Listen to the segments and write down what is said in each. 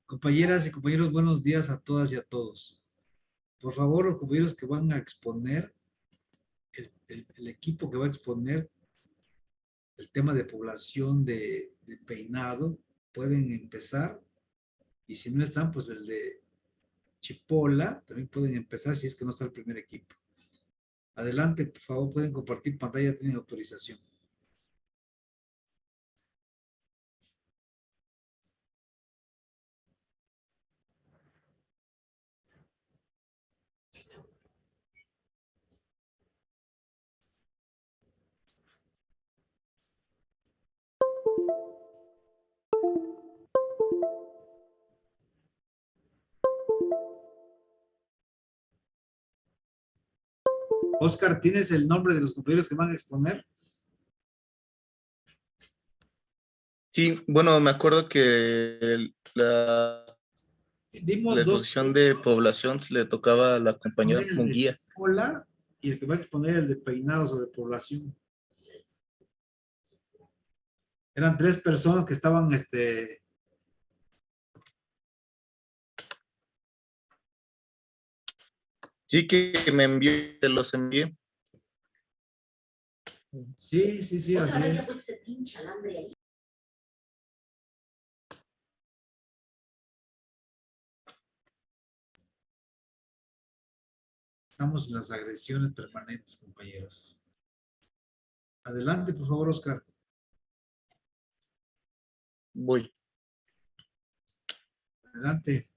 Compañeras y compañeros, buenos días a todas y a todos. Por favor, los compañeros que van a exponer, el equipo que va a exponer el tema de población de peinado, pueden empezar. Y si no están, pues el de Chipola, también pueden empezar si es que no está el primer equipo. Adelante, por favor, pueden compartir pantalla, tienen autorización. Oscar, ¿tienes el nombre de los compañeros que van a exponer? Sí, bueno, me acuerdo que Sí, dimos la dos. exposición de población se le tocaba a la compañera Exponer el de Munguía. Chipola y el que va a exponer el de peinado sobre población. Eran tres personas que estaban, Sí que me envió, te los envié. sí, sí, sí, así es. Estamos en las agresiones permanentes, compañeros. Adelante, por favor, Oscar. Voy. Adelante.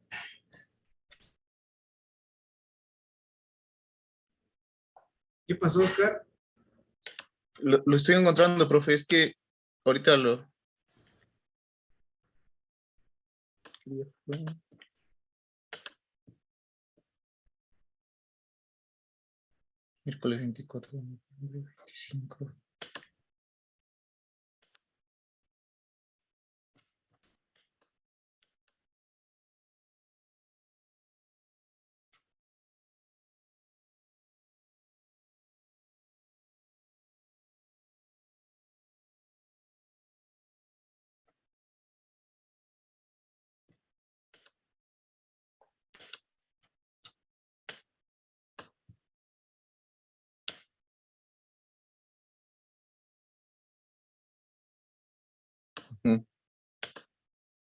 ¿Qué pasó, Oscar? Lo estoy encontrando, profe, es que ahorita lo... Miércoles 24, 25.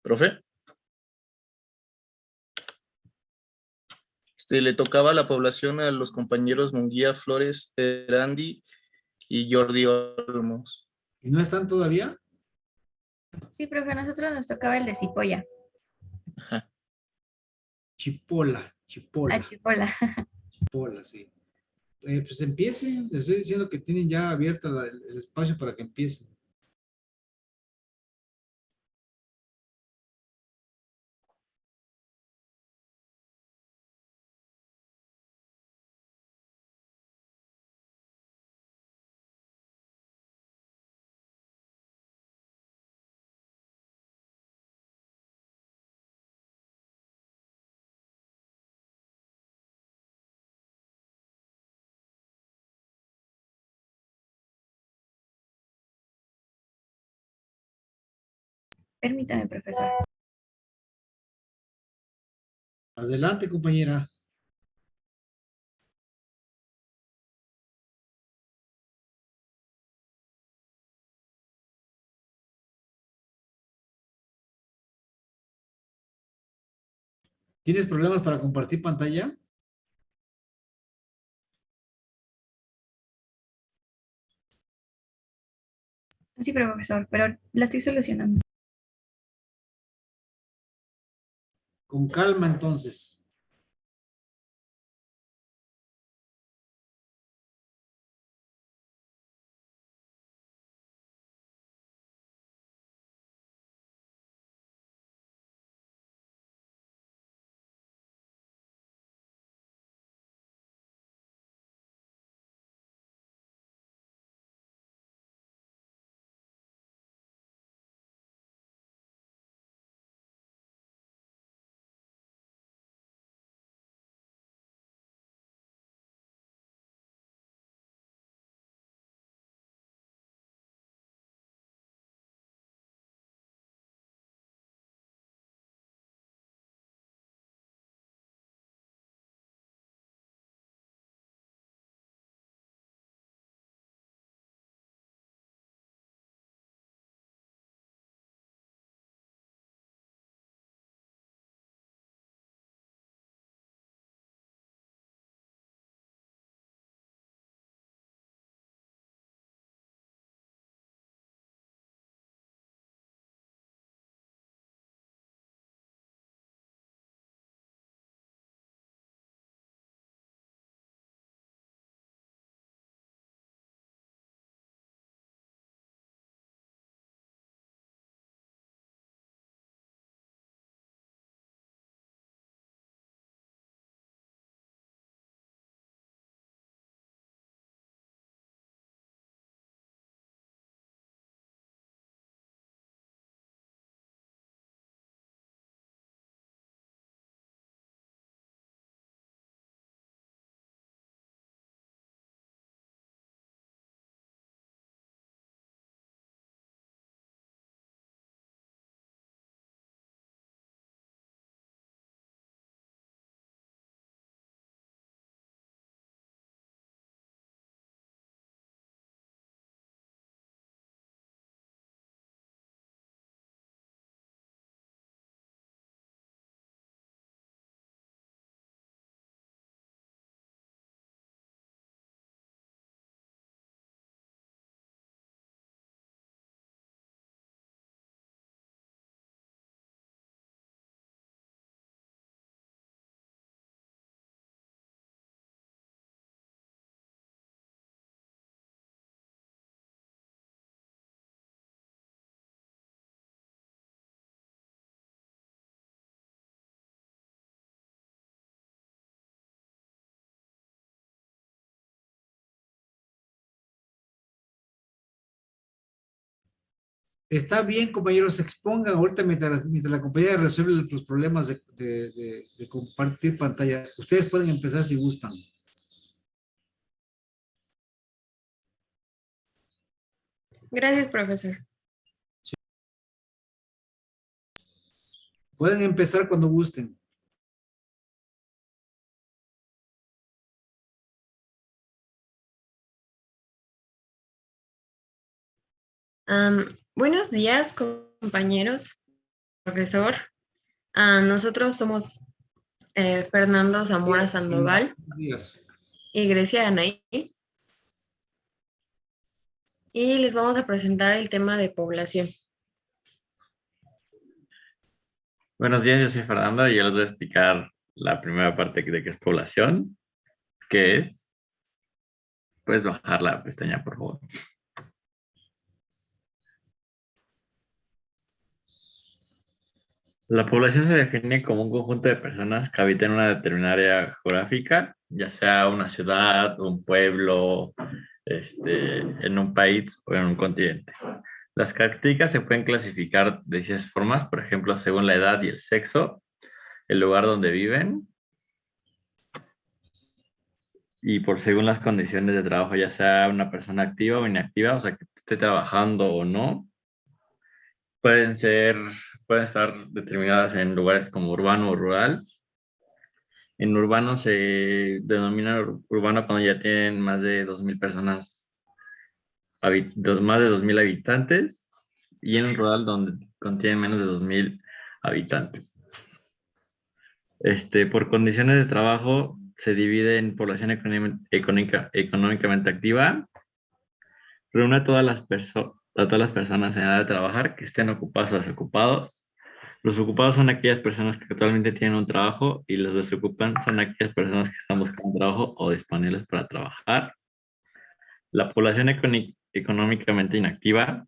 Profe, le tocaba la población a los compañeros Munguía, Flores, Erandi y Jordi Olmos. ¿Y no están todavía? Sí, profe, a nosotros nos tocaba el de Cipolla. Ajá. Chipola, A Chipola, Chipola. Chipola, sí. Pues empiecen, les estoy diciendo que tienen ya abierto el espacio para que empiecen. Permítame, profesor. Adelante, compañera. ¿Tienes problemas para compartir pantalla? Sí, profesor, pero la estoy solucionando. Con calma, entonces. Está bien, compañeros, expongan ahorita mientras la compañera resuelve los problemas de compartir pantalla. Ustedes pueden empezar si gustan. Gracias, profesor. Pueden empezar cuando gusten. Buenos días, compañeros, profesor. Nosotros somos Fernando Zamora Sandoval Buenos días. y Grecia Anaí, y les vamos a presentar el tema de población. Buenos días, yo soy Fernando y yo les voy a explicar la primera parte de qué es población, qué es. Puedes bajar la pestaña, por favor. La población se define como un conjunto de personas que habitan en una determinada área geográfica, ya sea una ciudad, un pueblo, en un país o en un continente. Las características se pueden clasificar de distintas formas, por ejemplo, según la edad y el sexo, el lugar donde viven y por según las condiciones de trabajo, ya sea una persona activa o inactiva, o sea, que esté trabajando o no. Pueden estar determinadas en lugares como urbano o rural. En urbano se denomina urbano cuando ya tienen más de 2,000 personas, más de 2,000 habitantes, y en rural donde contienen menos de 2,000 habitantes. Por condiciones de trabajo se divide en población económicamente activa. Reúne a todas las personas en edad de trabajar que estén ocupadas o desocupados. Los ocupados son aquellas personas que actualmente tienen un trabajo y los desocupan son aquellas personas que están buscando un trabajo o disponibles para trabajar. La población económicamente inactiva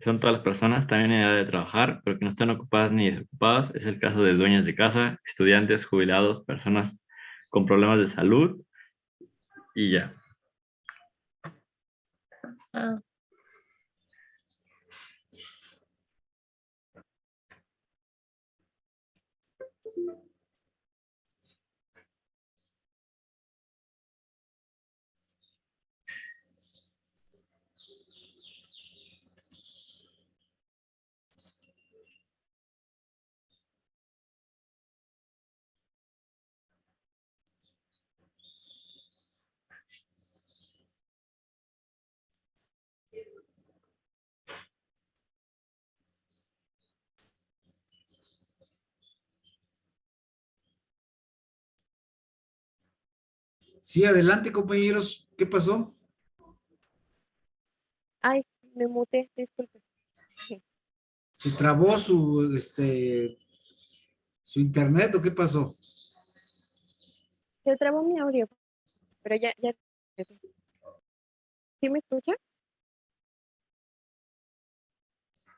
son todas las personas también en edad de trabajar, pero que no están ocupadas ni desocupadas. Es el caso de dueños de casa, estudiantes, jubilados, personas con problemas de salud y ya. Sí, adelante, compañeros. ¿Qué pasó? Ay, me muté, disculpe. ¿Se trabó su internet o qué pasó? Se trabó mi audio, pero ya. ¿Sí me escucha?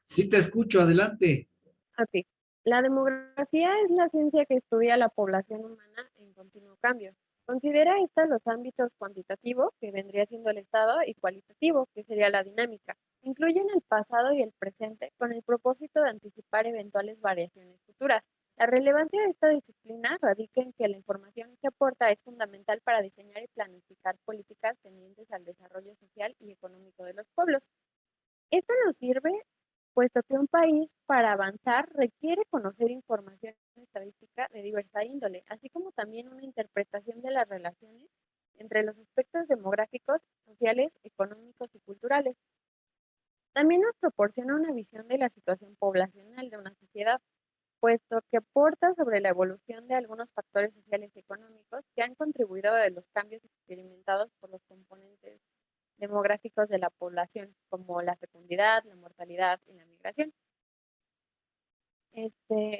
Sí, te escucho, adelante. Ok. La demografía es la ciencia que estudia la población humana en continuo cambio. Considera esta los ámbitos cuantitativo, que vendría siendo el estado, y cualitativo, que sería la dinámica. Incluyen el pasado y el presente con el propósito de anticipar eventuales variaciones futuras. La relevancia de esta disciplina radica en que la información que aporta es fundamental para diseñar y planificar políticas tendientes al desarrollo social y económico de los pueblos. Esto nos sirve puesto que un país para avanzar requiere conocer información estadística de diversa índole, así como también una interpretación de las relaciones entre los aspectos demográficos, sociales, económicos y culturales. También nos proporciona una visión de la situación poblacional de una sociedad, puesto que aporta sobre la evolución de algunos factores sociales y económicos que han contribuido a los cambios experimentados por los componentes demográficos de la población, como la fecundidad, la mortalidad y la migración.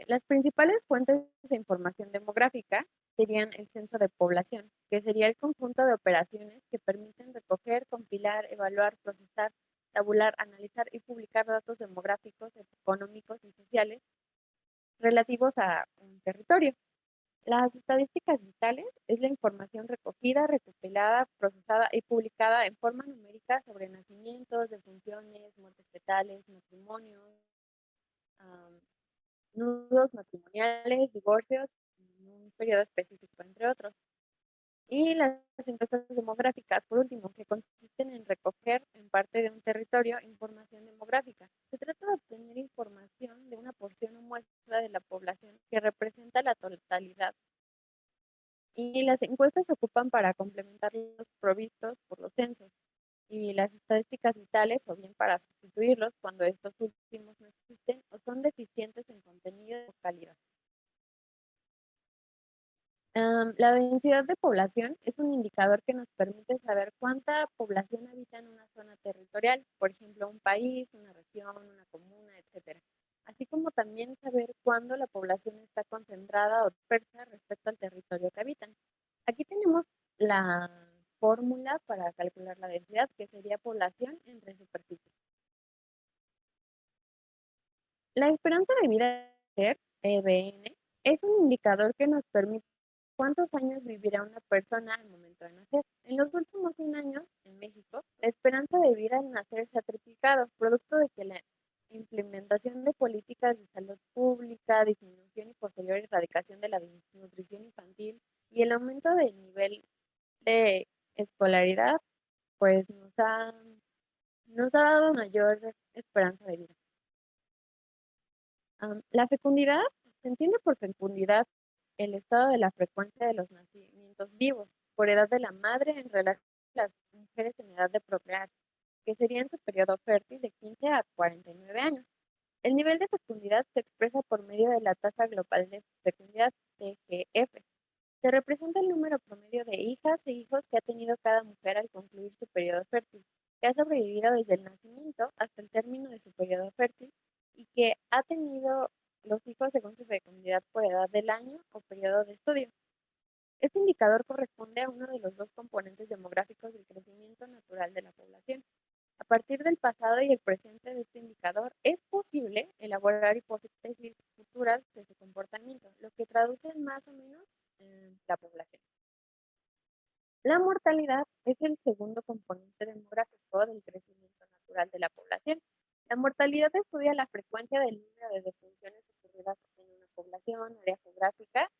Las principales fuentes de información demográfica serían el censo de población, que sería el conjunto de operaciones que permiten recoger, compilar, evaluar, procesar, tabular, analizar y publicar datos demográficos, económicos y sociales relativos a un territorio. Las estadísticas vitales es la información recogida, recopilada, procesada y publicada en forma numérica sobre nacimientos, defunciones, muertes fetales, matrimonios, nudos matrimoniales, divorcios, en un periodo específico, entre otros. Y las encuestas demográficas, por último, que consisten en recoger en parte de un territorio información demográfica. Se trata de obtener información de una porción o muestra de la población que representa la totalidad. Y las encuestas se ocupan para complementar los provistos por los censos y las estadísticas vitales, o bien para sustituirlos cuando estos últimos no existen o son deficientes en contenido o calidad. La densidad de población es un indicador que nos permite saber cuánta población habita en una zona territorial, por ejemplo, un país, una región, una comuna, etc. Así como también saber cuándo la población está concentrada o dispersa respecto al territorio que habitan. Aquí tenemos la fórmula para calcular la densidad, que sería población entre superficie. La esperanza de vida, EBN, es un indicador que nos permite cuántos años vivirá una persona al momento de nacer. En los últimos 100 años, en México, la esperanza de vida al nacer se ha triplicado, producto de que la implementación de políticas de salud pública, disminución y posterior erradicación de la desnutrición infantil y el aumento del nivel de escolaridad, pues nos ha dado mayor esperanza de vida. La fecundidad, se entiende por fecundidad el estado de la frecuencia de los nacimientos vivos por edad de la madre en relación a las mujeres en edad de procrear, que sería en su periodo fértil de 15 a 49 años. El nivel de fecundidad se expresa por medio de la tasa global de fecundidad, TGF. Se representa el número promedio de hijas e hijos que ha tenido cada mujer al concluir su periodo fértil, que ha sobrevivido desde el nacimiento hasta el término de su periodo fértil y que ha tenido los hijos según su fecundidad por edad del año o periodo de estudio. Este indicador corresponde a uno de los dos componentes demográficos del crecimiento natural de la población. A partir del pasado y el presente de este indicador, es posible elaborar hipótesis futuras de su comportamiento, lo que traduce más o menos en la población. La mortalidad es el segundo componente demográfico del crecimiento natural de la población. La mortalidad estudia la frecuencia del número de defunciones ocurridas en una población, área geográfica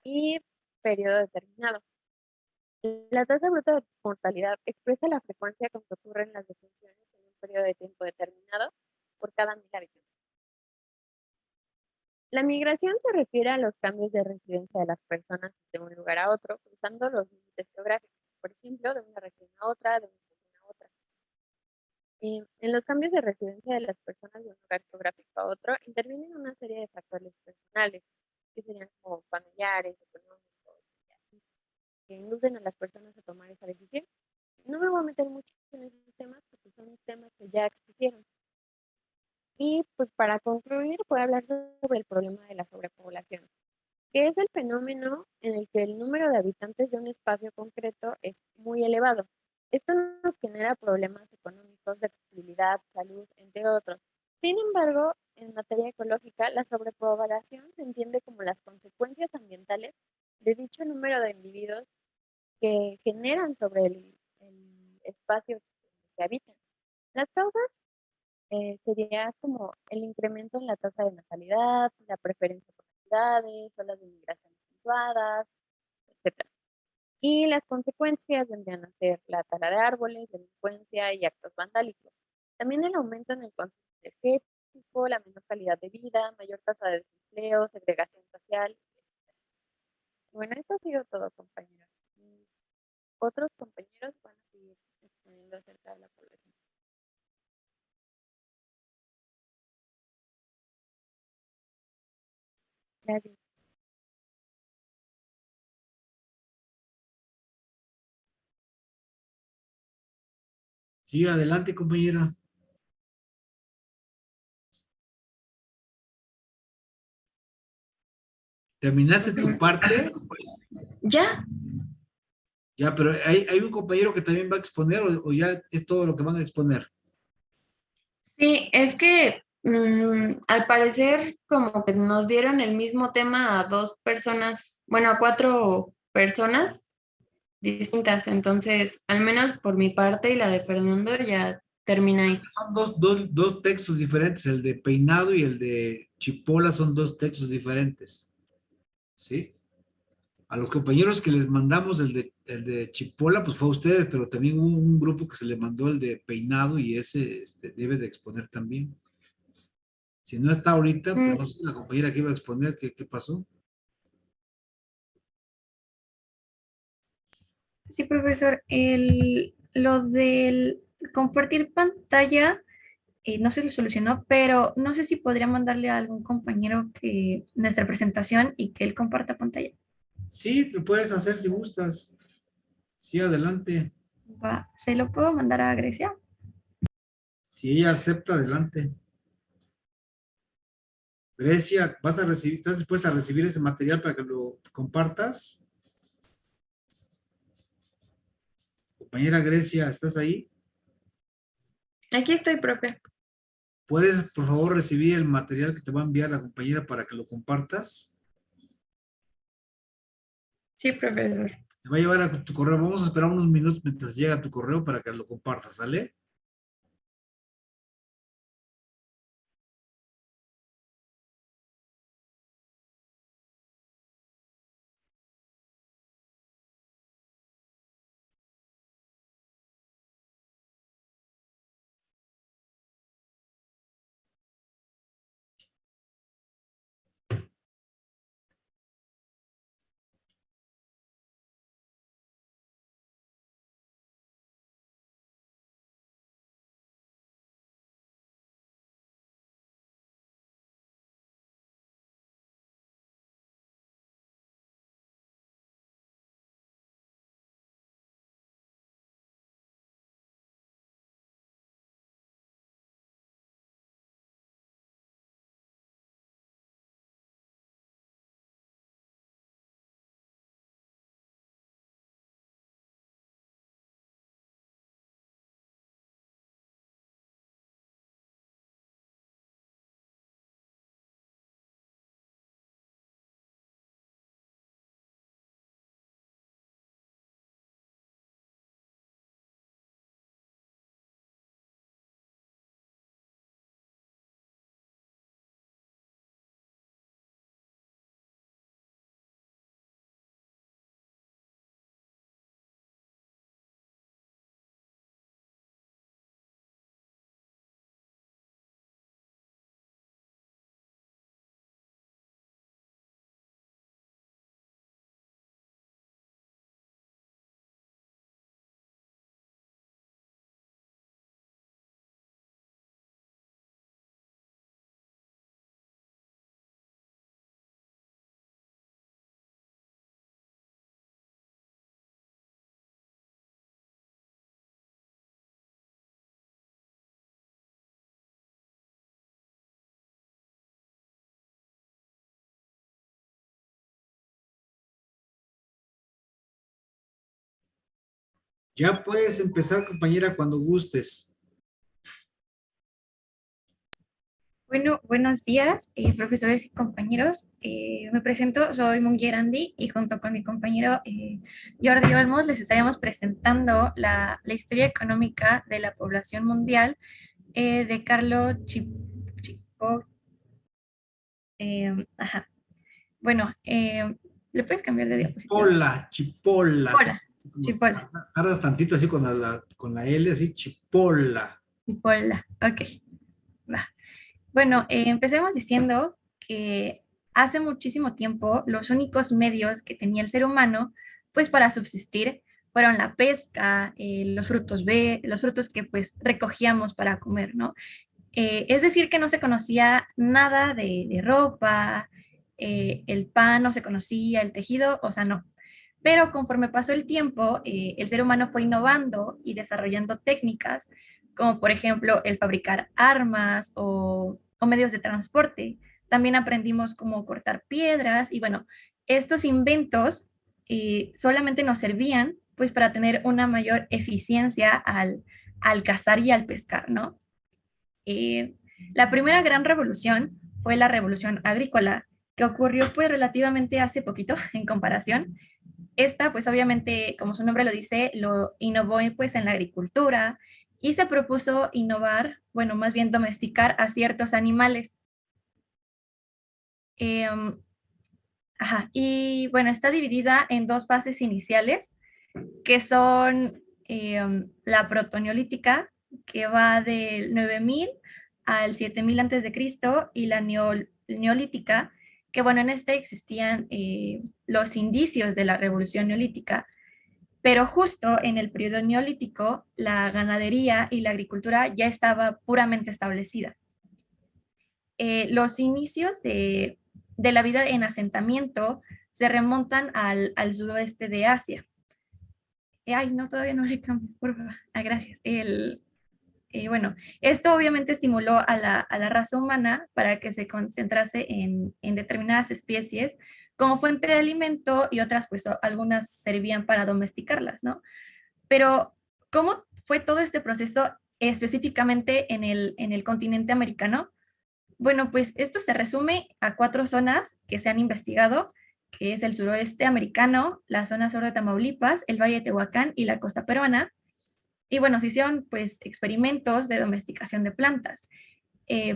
y periodo determinado. La tasa bruta de mortalidad expresa la frecuencia con que ocurren las defunciones en un periodo de tiempo determinado por cada 1000 habitantes. La migración se refiere a los cambios de residencia de las personas de un lugar a otro, cruzando los límites geográficos, por ejemplo, de una región a otra, de una región a otra. En los cambios de residencia de las personas de un lugar geográfico a otro, intervienen una serie de factores personales, que serían como familiares, económicos, que inducen a las personas a tomar esa decisión. No me voy a meter mucho en esos temas porque son temas que ya expusieron. Y pues para concluir voy a hablar sobre el problema de la sobrepoblación, que es el fenómeno en el que el número de habitantes de un espacio concreto es muy elevado. Esto nos genera problemas económicos, de accesibilidad, salud, entre otros. Sin embargo, en materia ecológica, la sobrepoblación se entiende como las consecuencias ambientales de dicho número de individuos que generan sobre el espacio que habitan. Las causas sería como el incremento en la tasa de natalidad, la preferencia por ciudades, olas de inmigración acentuadas, etc. Y las consecuencias vendrían a ser la tala de árboles, delincuencia y actos vandálicos. También el aumento en el consumo energético, la menor calidad de vida, mayor tasa de desempleo, segregación social, etc. Bueno, esto ha sido todo, compañeros. Otros compañeros van a seguir exponiendo acerca de la población. Gracias. Sí, adelante, compañera. ¿Terminaste tu parte? ¿Ya? Ya, pero hay un compañero que también va a exponer o ya es todo lo que van a exponer. Sí, es que Al parecer, como que nos dieron el mismo tema a dos personas, bueno, a cuatro personas distintas. Entonces, al menos por mi parte y la de Fernando, ya termina ahí. Son dos textos diferentes, el de peinado y el de chipola son dos textos diferentes, ¿sí? A los compañeros que les mandamos el de chipola, pues fue a ustedes, pero también hubo un grupo que se le mandó el de peinado y ese debe de exponer también. Si no está ahorita, pues Mm, no sé, la compañera que iba a exponer, ¿qué pasó? Sí, profesor, lo del compartir pantalla, no se lo solucionó, pero no sé si podría mandarle a algún compañero que nuestra presentación y que él comparta pantalla. Sí, lo puedes hacer si gustas. Sí, adelante. Va, ¿se lo puedo mandar a Grecia? Si ella acepta, adelante. Grecia, ¿vas a recibir, estás dispuesta a recibir ese material para que lo compartas? Compañera Grecia, ¿estás ahí? Aquí estoy, profe. ¿Puedes, por favor, recibir el material que te va a enviar la compañera para que lo compartas? Sí, profesor. Te va a llevar a tu correo. Vamos a esperar unos minutos mientras llega a tu correo para que lo compartas, ¿sale? Ya puedes empezar, compañera, cuando gustes. Bueno, buenos días, profesores y compañeros. Me presento, soy Mungier Andy y junto con mi compañero Jordi Olmos les estaremos presentando la historia económica de la población mundial de Carlo Chipo. Ajá. Bueno, ¿le puedes cambiar de diapositiva? Chipola, chipola. Así Chipola, como Chipola, tardas tantito así con la L, así, chipola. Chipola. Ok, va. Bueno, empecemos diciendo que hace muchísimo tiempo los únicos medios que tenía el ser humano, pues para subsistir, fueron la pesca, los frutos que pues recogíamos para comer, ¿no? Es decir, que no se conocía nada de ropa, el pan no se conocía, el tejido, o sea, no. Pero conforme pasó el tiempo, el ser humano fue innovando y desarrollando técnicas, como por ejemplo el fabricar armas o medios de transporte. También aprendimos cómo cortar piedras y bueno, estos inventos solamente nos servían pues para tener una mayor eficiencia al cazar y al pescar, ¿no? La primera gran revolución fue la revolución agrícola, que ocurrió pues relativamente hace poquito en comparación. Esta pues obviamente, como su nombre lo dice, lo innovó pues en la agricultura y se propuso innovar, bueno, más bien domesticar a ciertos animales. Em, Ajá, y bueno, está dividida en dos fases iniciales, que son la protoneolítica, que va del 9000 al 7000 antes de Cristo, y la neolítica, que bueno, en este existían los indicios de la revolución neolítica, pero justo en el periodo neolítico, la ganadería y la agricultura ya estaba puramente establecida. Los inicios de la vida en asentamiento se remontan al suroeste de Asia. Ay, no, todavía no le cambies, por favor. Ah, gracias. Bueno, esto obviamente estimuló a la raza humana para que se concentrase en determinadas especies como fuente de alimento y otras, pues algunas servían para domesticarlas, ¿no? Pero, ¿cómo fue todo este proceso específicamente en el continente americano? Bueno, pues esto se resume a 4 zonas que se han investigado, que es el suroeste americano, la zona sur de Tamaulipas, el Valle de Tehuacán y la costa peruana. Y bueno, se hicieron pues experimentos de domesticación de plantas.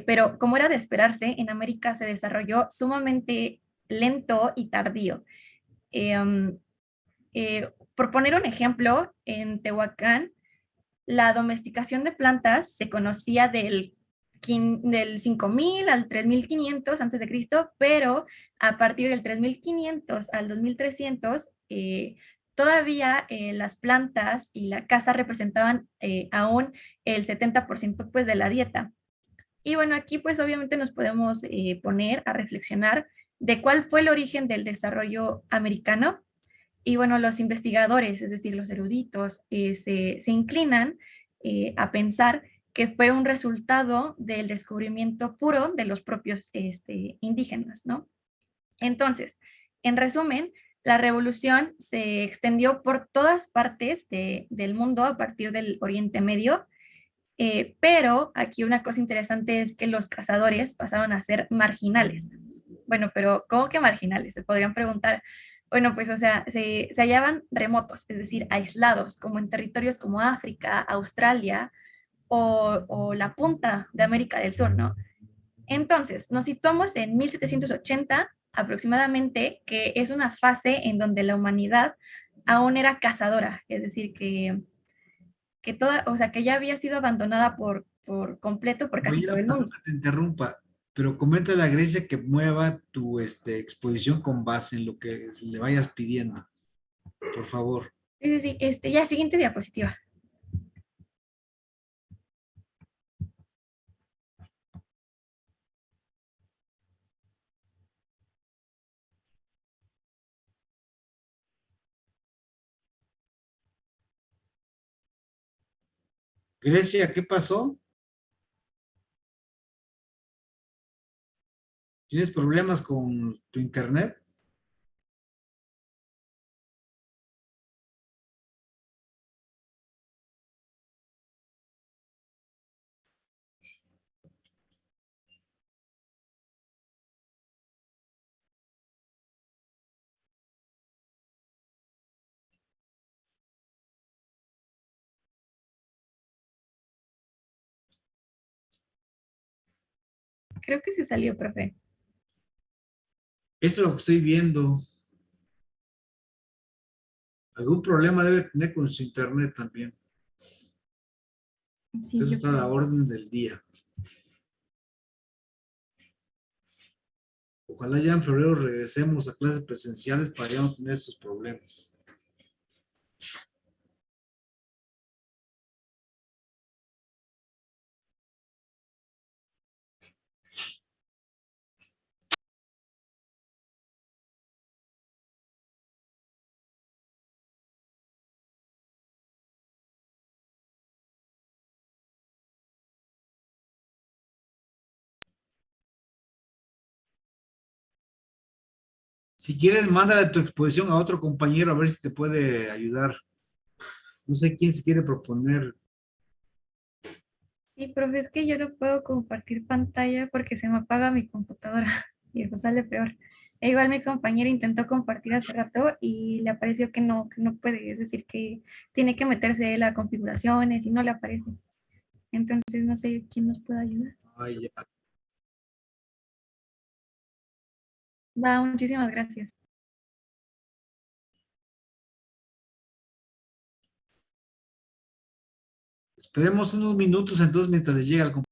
Pero como era de esperarse, en América se desarrolló sumamente lento y tardío. Um, por poner un ejemplo, en Tehuacán, la domesticación de plantas se conocía del 5000 al 3500 antes de Cristo, pero a partir del 3500 al 2300 todavía las plantas y la caza representaban aún el 70% pues de la dieta. Y bueno, aquí pues obviamente nos podemos poner a reflexionar de cuál fue el origen del desarrollo americano. Y bueno, los investigadores, es decir, los eruditos, se inclinan a pensar que fue un resultado del descubrimiento puro de los propios indígenas, ¿no? Entonces, en resumen, la revolución se extendió por todas partes del mundo a partir del Oriente Medio, pero aquí una cosa interesante es que los cazadores pasaron a ser marginales. Bueno, pero ¿cómo que marginales? Se podrían preguntar. Bueno, pues, o sea, se hallaban remotos, es decir, aislados, como en territorios como África, Australia o la punta de América del Sur, ¿no? Entonces, nos situamos en 1780 aproximadamente, que es una fase en donde la humanidad aún era cazadora, es decir, que toda, o sea, que ya había sido abandonada por completo por casi Oye, todo el perdón mundo. que te interrumpa, pero comenta a la Grecia que mueva tu exposición con base en lo que le vayas pidiendo, por favor. Sí, sí, sí, ya, siguiente diapositiva. Grecia, ¿qué pasó? ¿Tienes problemas con tu internet? Creo que se salió, profe. Eso es lo que estoy viendo. Algún problema debe tener con su internet también. Sí, Eso yo está a la creo. orden del día. Ojalá ya en febrero regresemos a clases presenciales para ya no tener estos problemas. Si quieres, mándale tu exposición a otro compañero a ver si te puede ayudar. No sé quién se quiere proponer. Sí, profe, es que yo no puedo compartir pantalla porque se me apaga mi computadora y eso sale peor. E igual mi compañera intentó compartir hace rato y le apareció que no puede, es decir, que tiene que meterse a configuraciones y no le aparece. Entonces no sé quién nos puede ayudar. Ay, ya. Va, muchísimas gracias. Esperemos unos minutos entonces mientras les llega el compañero.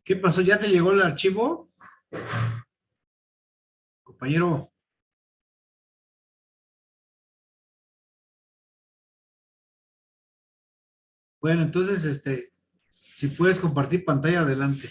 ¿Qué pasó? ¿Ya te llegó el archivo? Compañero. Bueno, entonces, si puedes compartir pantalla, adelante.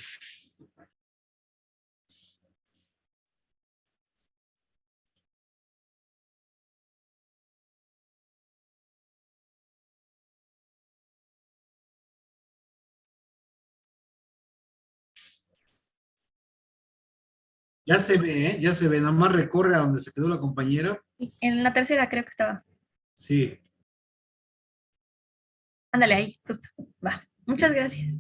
Ya se ve, ¿eh? Ya se ve. Nada más recorre a donde se quedó la compañera. Y en la tercera creo que estaba. Sí. Ándale ahí, justo. Va. Muchas gracias.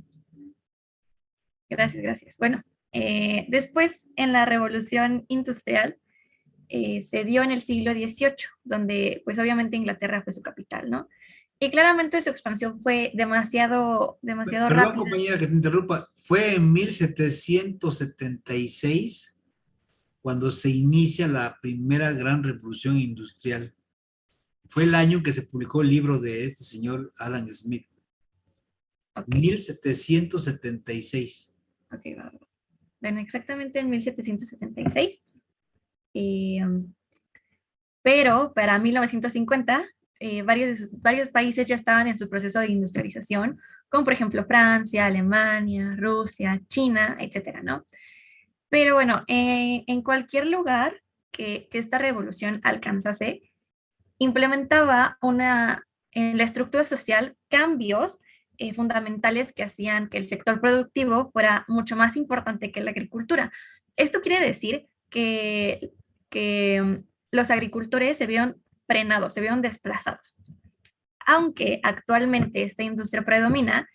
Gracias, gracias. Bueno, después en la Revolución Industrial se dio en el siglo XVIII, donde pues obviamente Inglaterra fue su capital, ¿no? Y claramente su expansión fue demasiado Perdón, rápida. compañera, que te interrumpa. Fue en 1776 cuando se inicia la primera gran revolución industrial. Fue el año que se publicó el libro de este señor Adam Smith. Ok, 1776. ok, va. Bueno, exactamente en 1776. Eh, pero para 1950, varios países ya estaban en su proceso de industrialización, como por ejemplo Francia, Alemania, Rusia, China, etcétera, ¿no? Pero bueno, en cualquier lugar que esta revolución alcanzase, implementaba en la estructura social cambios fundamentales que hacían que el sector productivo fuera mucho más importante que la agricultura. Esto quiere decir que los agricultores se vieron frenados, se vieron desplazados. Aunque actualmente esta industria predomina,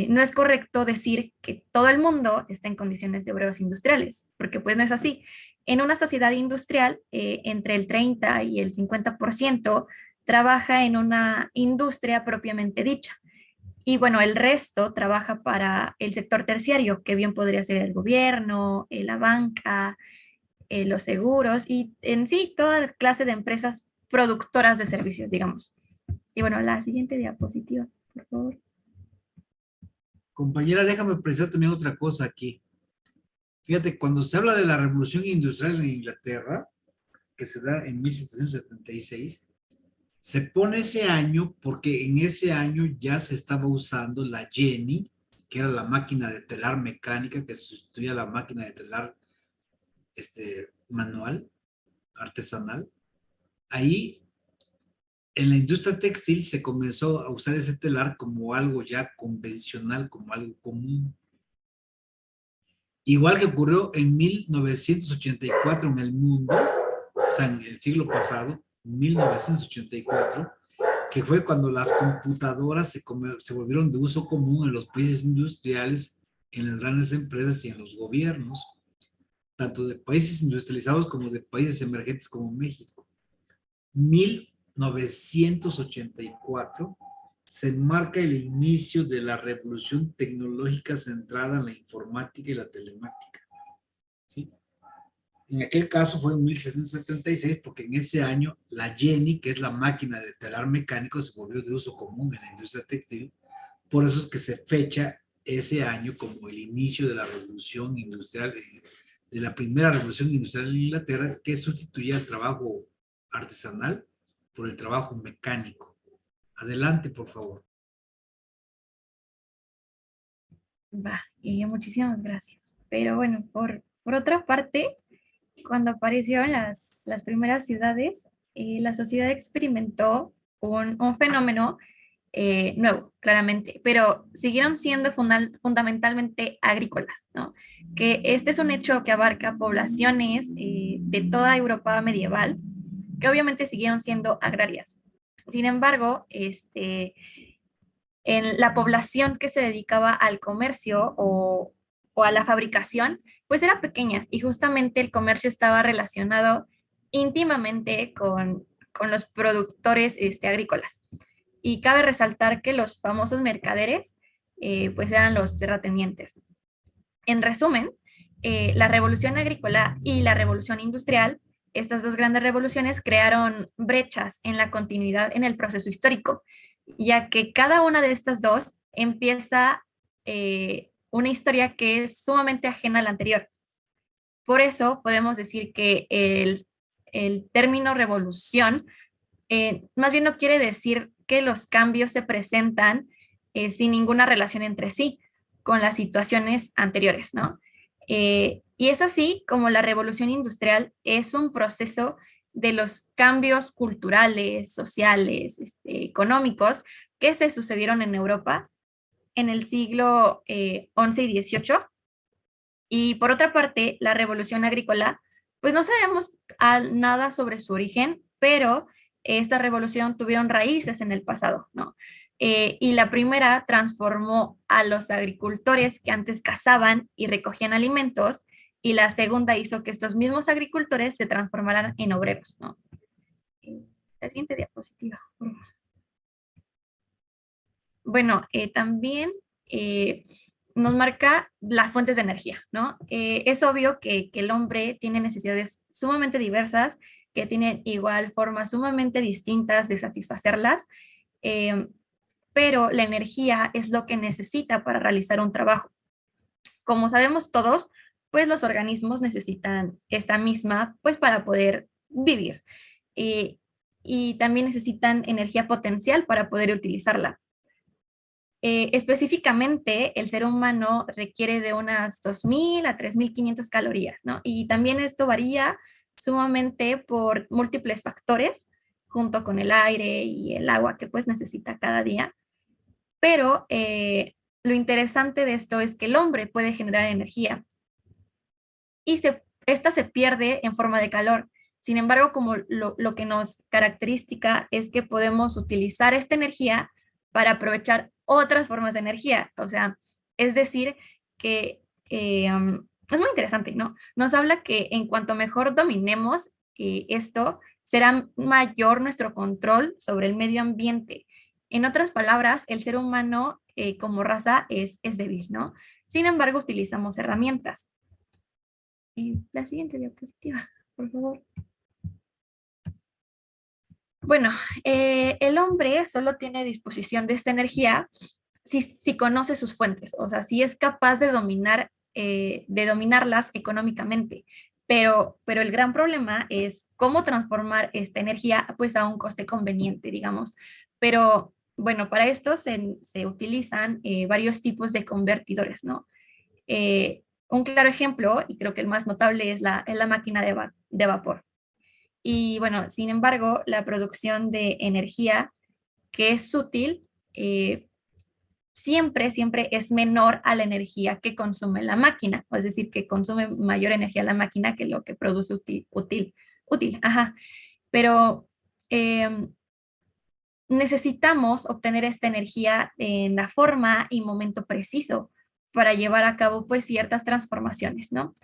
no es correcto decir que todo el mundo está en condiciones de obreros industriales, porque pues no es así. En una sociedad industrial, entre el 30 y el 50% trabaja en una industria propiamente dicha. Y bueno, el resto trabaja para el sector terciario, que bien podría ser el gobierno, la banca, los seguros y en sí toda clase de empresas productoras de servicios, digamos. Y bueno, la siguiente diapositiva, por favor. Compañera, déjame precisar también otra cosa aquí. Fíjate, cuando se habla de la revolución industrial en Inglaterra, que se da en 1776, se pone ese año porque en ese año ya se estaba usando la Jenny, que era la máquina de telar mecánica que sustituía a la máquina de telar manual, artesanal. Ahí en la industria textil se comenzó a usar ese telar como algo ya convencional, como algo común. Igual que ocurrió en 1984 en el mundo, o sea, en el siglo pasado, 1984, que fue cuando las computadoras se volvieron de uso común en los países industriales, en las grandes empresas y en los gobiernos, tanto de países industrializados como de países emergentes como México. 1984 se marca el inicio de la revolución tecnológica centrada en la informática y la telemática. ¿Sí? En aquel caso fue en 1676 porque en ese año la Jenny, que es la máquina de telar mecánico, se volvió de uso común en la industria textil. Por eso es que se fecha ese año como el inicio de la revolución industrial, de la primera revolución industrial en Inglaterra, que sustituía el trabajo artesanal por el trabajo mecánico. Adelante, por favor. Va, muchísimas gracias. Pero bueno, por otra parte, cuando aparecieron las primeras ciudades, la sociedad experimentó un fenómeno nuevo, claramente, pero siguieron siendo fundamentalmente agrícolas, ¿no? Que este es un hecho que abarca poblaciones de toda Europa medieval, que obviamente siguieron siendo agrarias. Sin embargo, en la población que se dedicaba al comercio o a la fabricación, pues era pequeña y justamente el comercio estaba relacionado íntimamente con los productores agrícolas. Y cabe resaltar que los famosos mercaderes, pues eran los terratenientes. En resumen, la revolución agrícola y la revolución industrial, estas dos grandes revoluciones crearon brechas en la continuidad en el proceso histórico, ya que cada una de estas dos empieza una historia que es sumamente ajena a la anterior. Por eso podemos decir que el término revolución más bien no quiere decir que los cambios se presentan sin ninguna relación entre sí con las situaciones anteriores, ¿no? Y es así como la revolución industrial es un proceso de los cambios culturales, sociales, económicos que se sucedieron en Europa en el siglo XI y XVIII. Y por otra parte, la revolución agrícola, pues no sabemos nada sobre su origen, pero esta revolución tuvieron raíces en el pasado, ¿no? Y la primera transformó a los agricultores que antes cazaban y recogían alimentos, y la segunda hizo que estos mismos agricultores se transformaran en obreros, ¿no? La siguiente diapositiva, por favor. Bueno, también nos marca las fuentes de energía, ¿no? Es obvio que el hombre tiene necesidades sumamente diversas, que tienen igual formas sumamente distintas de satisfacerlas, pero la energía es lo que necesita para realizar un trabajo. Como sabemos todos, pues los organismos necesitan esta misma, pues para poder vivir. Y también necesitan energía potencial para poder utilizarla. Específicamente, el ser humano requiere de unas 2.000 a 3.500 calorías, ¿no? Y también esto varía sumamente por múltiples factores, junto con el aire y el agua que pues necesita cada día. Pero lo interesante de esto es que el hombre puede generar energía y esta se pierde en forma de calor. Sin embargo, como lo que nos caracteriza es que podemos utilizar esta energía para aprovechar otras formas de energía. O sea, es decir, que es muy interesante, ¿no? Nos habla que en cuanto mejor dominemos esto, será mayor nuestro control sobre el medio ambiente. En otras palabras, el ser humano como raza es débil, ¿no? Sin embargo, utilizamos herramientas. La siguiente diapositiva, por favor. Bueno, el hombre solo tiene disposición de esta energía si conoce sus fuentes, o sea, si es capaz de dominarlas económicamente. Pero el gran problema es cómo transformar esta energía pues a un coste conveniente, digamos. Pero bueno, para esto se utilizan varios tipos de convertidores, ¿no? Un claro ejemplo, y creo que el más notable, es la máquina de vapor. Y bueno, sin embargo, la producción de energía que es útil siempre es menor a la energía que consume la máquina, es decir, que consume mayor energía la máquina que lo que produce útil. Ajá. Pero necesitamos obtener esta energía en la forma y momento preciso para llevar a cabo pues ciertas transformaciones, ¿no?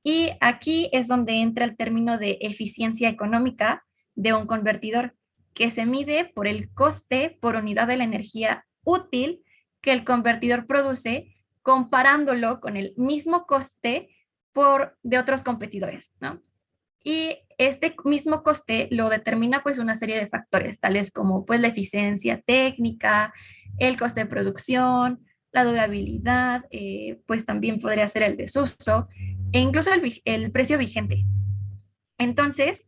Y aquí es donde entra el término de eficiencia económica de un convertidor, que se mide por el coste por unidad de la energía útil que el convertidor produce, comparándolo con el mismo coste de otros competidores, ¿no? Y este mismo coste lo determina pues una serie de factores, tales como pues la eficiencia técnica, el coste de producción, la durabilidad, pues también podría ser el desuso e incluso el precio vigente. Entonces,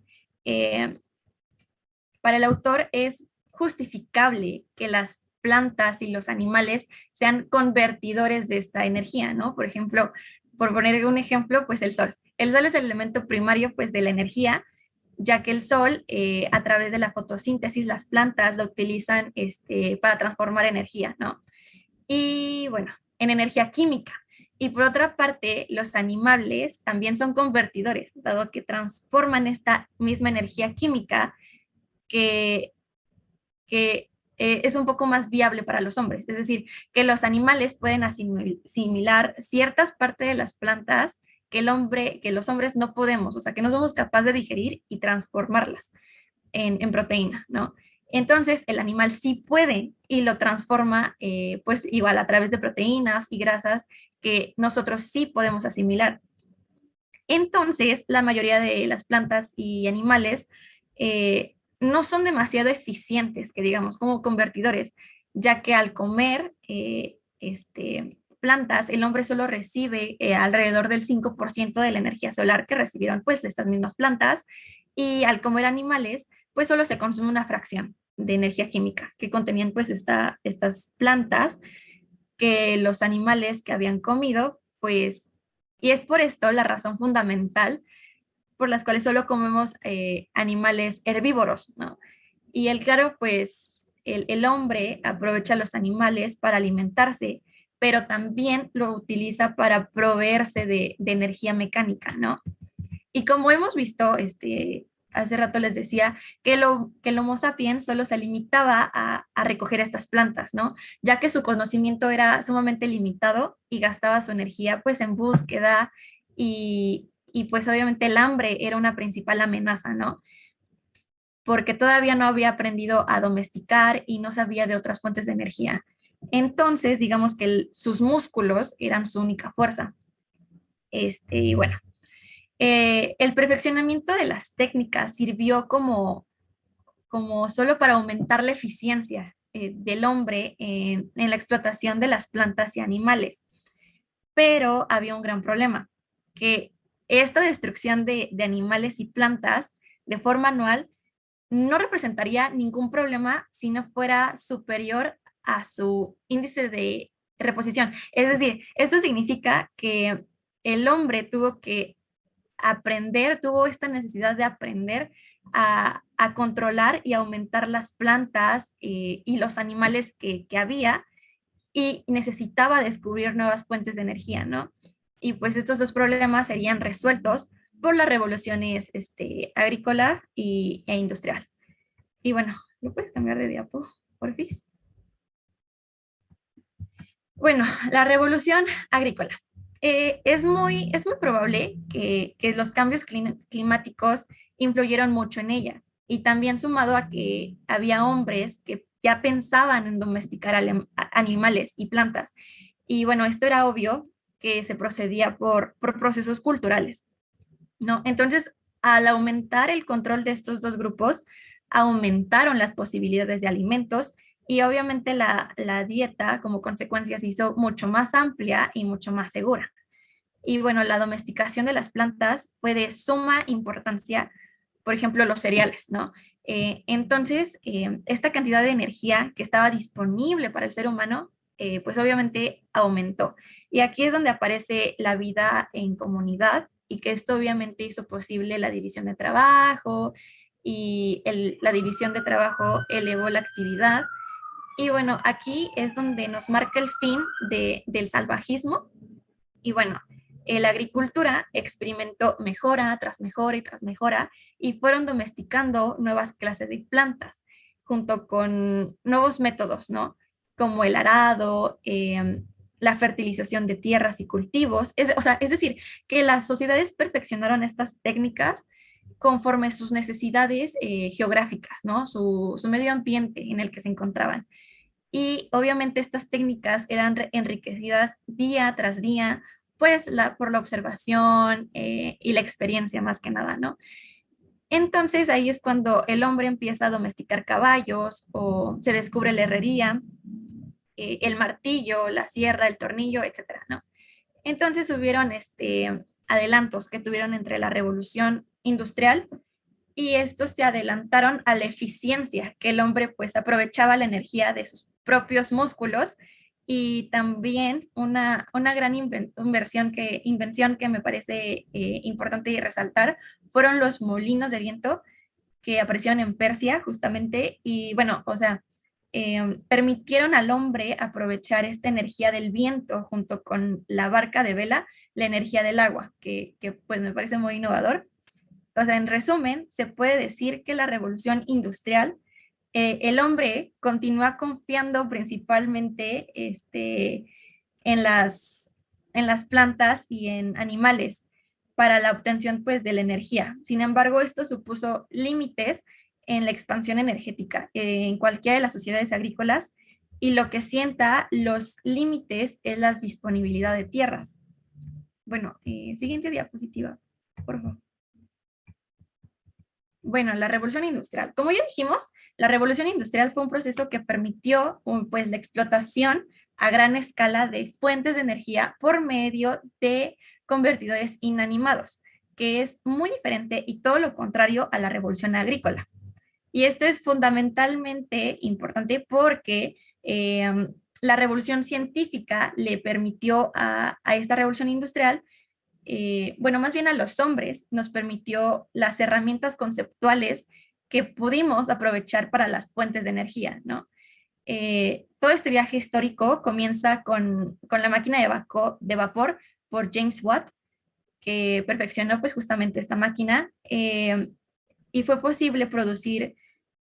para el autor es justificable que las plantas y los animales sean convertidores de esta energía, ¿no? Por ejemplo, por poner un ejemplo, pues el sol. El sol es el elemento primario, pues, de la energía, ya que el sol, a través de la fotosíntesis, las plantas lo utilizan para transformar energía, ¿no? Y bueno, en energía química. Y por otra parte, los animales también son convertidores, dado que transforman esta misma energía química que, que es un poco más viable para los hombres. Es decir, que los animales pueden asimilar ciertas partes de las plantas que los hombres no podemos, o sea, que no somos capaces de digerir y transformarlas en proteína, ¿no? Entonces, el animal sí puede y lo transforma, pues igual a través de proteínas y grasas que nosotros sí podemos asimilar. Entonces, la mayoría de las plantas y animales no son demasiado eficientes, que digamos, como convertidores, ya que al comer plantas, el hombre solo recibe alrededor del 5% de la energía solar que recibieron pues estas mismas plantas, y al comer animales, pues solo se consume una fracción de energía química que contenían pues estas plantas que los animales que habían comido, pues, y es por esto la razón fundamental por las cuales solo comemos animales herbívoros, ¿no? Y el claro, pues el hombre aprovecha los animales para alimentarse, pero también lo utiliza para proveerse de energía mecánica, ¿no? Y como hemos visto, hace rato les decía que el Homo sapiens solo se limitaba a recoger estas plantas, ¿no? Ya que su conocimiento era sumamente limitado y gastaba su energía pues en búsqueda y pues obviamente el hambre era una principal amenaza, ¿no? Porque todavía no había aprendido a domesticar y no sabía de otras fuentes de energía. Entonces, digamos que sus músculos eran su única fuerza. Y bueno, el perfeccionamiento de las técnicas sirvió como solo para aumentar la eficiencia del hombre en la explotación de las plantas y animales. Pero había un gran problema, que esta destrucción de animales y plantas de forma anual no representaría ningún problema si no fuera superior a su índice de reposición. Es decir, esto significa que el hombre tuvo esta necesidad de aprender a controlar y aumentar las plantas y los animales que había, y necesitaba descubrir nuevas fuentes de energía, ¿no? Y pues estos dos problemas serían resueltos por las revoluciones agrícola e industrial. Y bueno, ¿lo puedes cambiar de diapo, porfis? Bueno, la revolución agrícola. Es muy probable que los cambios climáticos influyeron mucho en ella, y también sumado a que había hombres que ya pensaban en domesticar animales y plantas. Y bueno, esto era obvio que se procedía por procesos culturales, ¿no? Entonces, al aumentar el control de estos dos grupos, aumentaron las posibilidades de alimentos, y obviamente la dieta como consecuencia se hizo mucho más amplia y mucho más segura. Y bueno, la domesticación de las plantas fue de suma importancia, por ejemplo, los cereales, ¿no? Entonces, esta cantidad de energía que estaba disponible para el ser humano, pues obviamente aumentó. Y aquí es donde aparece la vida en comunidad, y que esto obviamente hizo posible la división de trabajo, y la división de trabajo elevó la actividad. Y bueno, aquí es donde nos marca el fin del salvajismo. Y bueno, la agricultura experimentó mejora tras mejora y tras mejora, y fueron domesticando nuevas clases de plantas, junto con nuevos métodos, ¿no? Como el arado, la fertilización de tierras y cultivos. Es decir, que las sociedades perfeccionaron estas técnicas conforme sus necesidades geográficas, ¿no? Su medio ambiente en el que se encontraban. Y obviamente estas técnicas eran enriquecidas día tras día, pues por la observación y la experiencia más que nada, ¿no? Entonces ahí es cuando el hombre empieza a domesticar caballos o se descubre la herrería, el martillo, la sierra, el tornillo, etcétera, ¿no? Entonces hubieron adelantos que tuvieron entre la revolución industrial y estos se adelantaron a la eficiencia, que el hombre pues aprovechaba la energía de sus propios músculos y también una gran invención que me parece importante resaltar fueron los molinos de viento que aparecieron en Persia justamente y bueno, o sea, permitieron al hombre aprovechar esta energía del viento junto con la barca de vela, la energía del agua, que pues me parece muy innovador. O sea, en resumen, se puede decir que la revolución industrial, el hombre continúa confiando principalmente en las plantas y en animales para la obtención pues, de la energía. Sin embargo, esto supuso límites en la expansión energética en cualquiera de las sociedades agrícolas y lo que sienta los límites es la disponibilidad de tierras. Bueno, siguiente diapositiva, por favor. Bueno, la revolución industrial. Como ya dijimos, la revolución industrial fue un proceso que permitió pues, la explotación a gran escala de fuentes de energía por medio de convertidores inanimados, que es muy diferente y todo lo contrario a la revolución agrícola. Y esto es fundamentalmente importante porque la revolución científica le permitió a esta revolución industrial bueno, más bien a los hombres, nos permitió las herramientas conceptuales que pudimos aprovechar para las fuentes de energía, ¿no? Todo este viaje histórico comienza con la máquina de vapor por James Watt, que perfeccionó pues justamente esta máquina y fue posible producir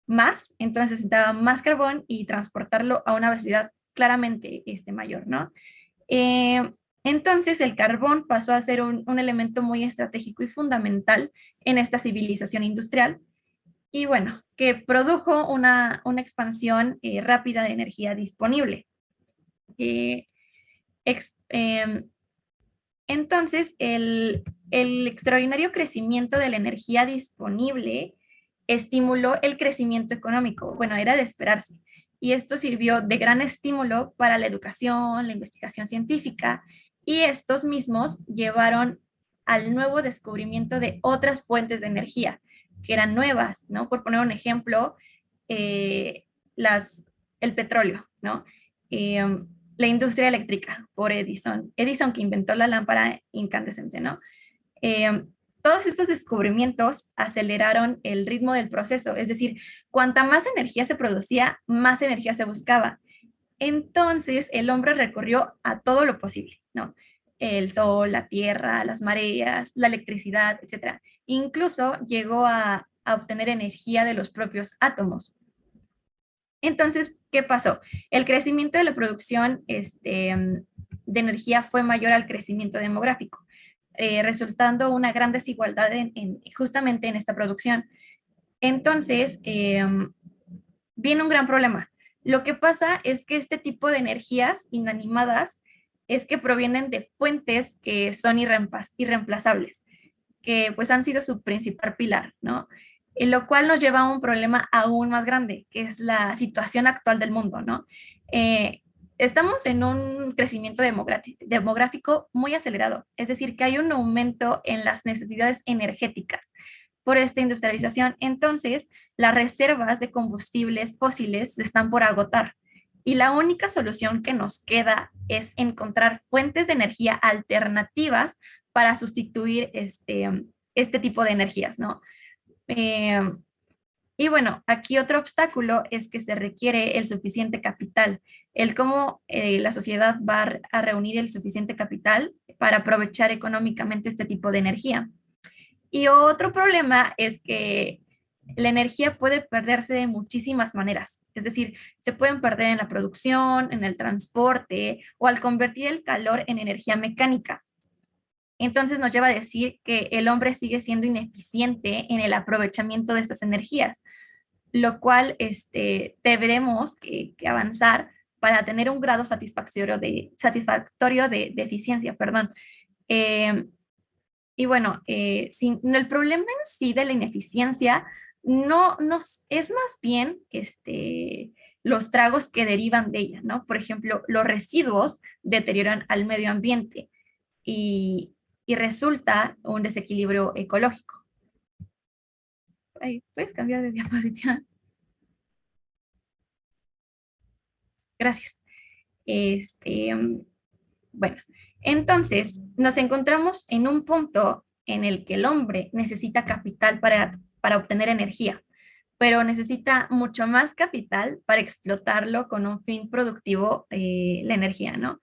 más, entonces necesitaba más carbón y transportarlo a una velocidad claramente mayor, ¿no? Entonces el carbón pasó a ser un elemento muy estratégico y fundamental en esta civilización industrial y bueno, que produjo una expansión rápida de energía disponible. Entonces el extraordinario crecimiento de la energía disponible estimuló el crecimiento económico. Bueno, era de esperarse. Y esto sirvió de gran estímulo para la educación, la investigación científica, y estos mismos llevaron al nuevo descubrimiento de otras fuentes de energía, que eran nuevas, ¿no? Por poner un ejemplo, el petróleo, ¿no? La industria eléctrica por Edison. Edison que inventó la lámpara incandescente, ¿no? Todos estos descubrimientos aceleraron el ritmo del proceso, es decir, cuanta más energía se producía, más energía se buscaba. Entonces el hombre recurrió a todo lo posible, ¿no? El sol, la tierra, las mareas, la electricidad, etc. Incluso llegó a obtener energía de los propios átomos. Entonces, ¿qué pasó? El crecimiento de la producción de energía fue mayor al crecimiento demográfico, resultando una gran desigualdad justamente en esta producción. Entonces, viene un gran problema. Lo que pasa es que este tipo de energías inanimadas es que provienen de fuentes que son irreemplazables, que pues han sido su principal pilar, ¿no? Lo cual nos lleva a un problema aún más grande, que es la situación actual del mundo, ¿no? Estamos en un crecimiento demográfico muy acelerado, es decir, que hay un aumento en las necesidades energéticas por esta industrialización. Entonces, las reservas de combustibles fósiles se están por agotar y la única solución que nos queda es encontrar fuentes de energía alternativas para sustituir este tipo de energías, ¿no? Y bueno, aquí otro obstáculo es que se requiere el suficiente capital, el cómo la sociedad va a reunir el suficiente capital para aprovechar económicamente este tipo de energía. Y otro problema es que la energía puede perderse de muchísimas maneras, es decir, se pueden perder en la producción, en el transporte o al convertir el calor en energía mecánica. Entonces nos lleva a decir que el hombre sigue siendo ineficiente en el aprovechamiento de estas energías, lo cual deberemos que avanzar para tener un grado satisfactorio de eficiencia, perdón. Eh, y bueno, el problema en sí de la ineficiencia es más bien los tragos que derivan de ella, ¿no? Por ejemplo, los residuos deterioran al medio ambiente y resulta un desequilibrio ecológico. Ay, ¿puedes cambiar de diapositiva? Gracias. Bueno, entonces nos encontramos en un punto en el que el hombre necesita capital para obtener energía, pero necesita mucho más capital para explotarlo con un fin productivo, la energía, ¿no?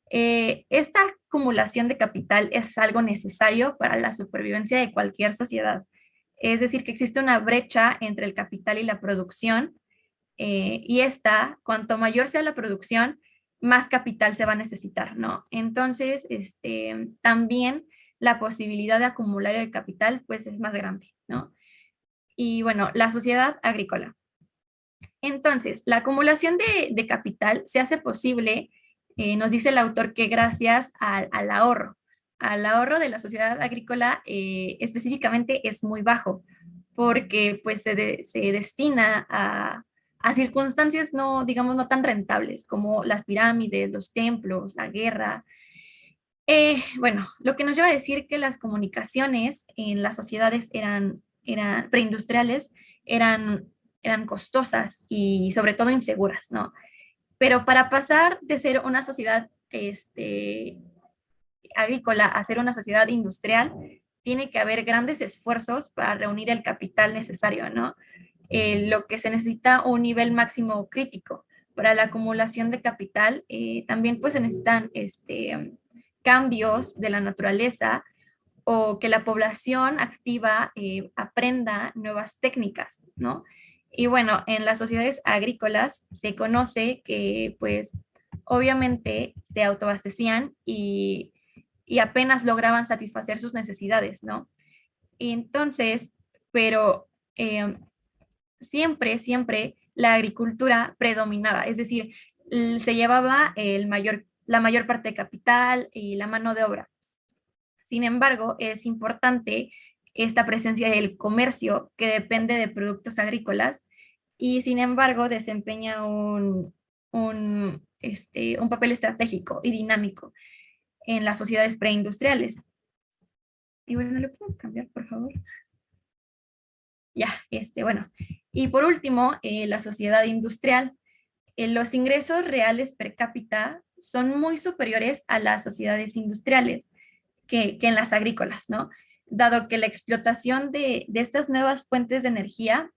Esta acumulación de capital es algo necesario para la supervivencia de cualquier sociedad. Es decir, que existe una brecha entre el capital y la producción, y cuanto mayor sea la producción, más capital se va a necesitar, ¿no? Entonces, también la posibilidad de acumular el capital, pues es más grande, ¿no? Y bueno, la sociedad agrícola. Entonces, la acumulación de capital se hace posible, nos dice el autor, que gracias al ahorro de la sociedad agrícola, específicamente es muy bajo, porque pues se destina a circunstancias no, digamos, no tan rentables como las pirámides, los templos, la guerra. Bueno, lo que nos lleva a decir que las comunicaciones en las sociedades eran preindustriales, eran, eran costosas y sobre todo inseguras, ¿no? Pero para pasar de ser una sociedad agrícola a ser una sociedad industrial, tiene que haber grandes esfuerzos para reunir el capital necesario, ¿no? Lo que se necesita un nivel máximo crítico. Para la acumulación de capital, también pues se necesitan cambios de la naturaleza, o que la población activa aprenda nuevas técnicas, ¿no? Y bueno, en las sociedades agrícolas se conoce que pues obviamente se autoabastecían y apenas lograban satisfacer sus necesidades, ¿no? Y entonces, pero siempre la agricultura predominaba, es decir, se llevaba la mayor parte de capital y la mano de obra. Sin embargo, es importante esta presencia del comercio, que depende de productos agrícolas y sin embargo desempeña un papel estratégico y dinámico en las sociedades preindustriales. Y bueno, ¿le podemos cambiar, por favor? Ya, bueno. Y por último, la sociedad industrial. Los ingresos reales per cápita son muy superiores a las sociedades industriales que en las agrícolas, ¿no? Dado que la explotación de estas nuevas fuentes de energía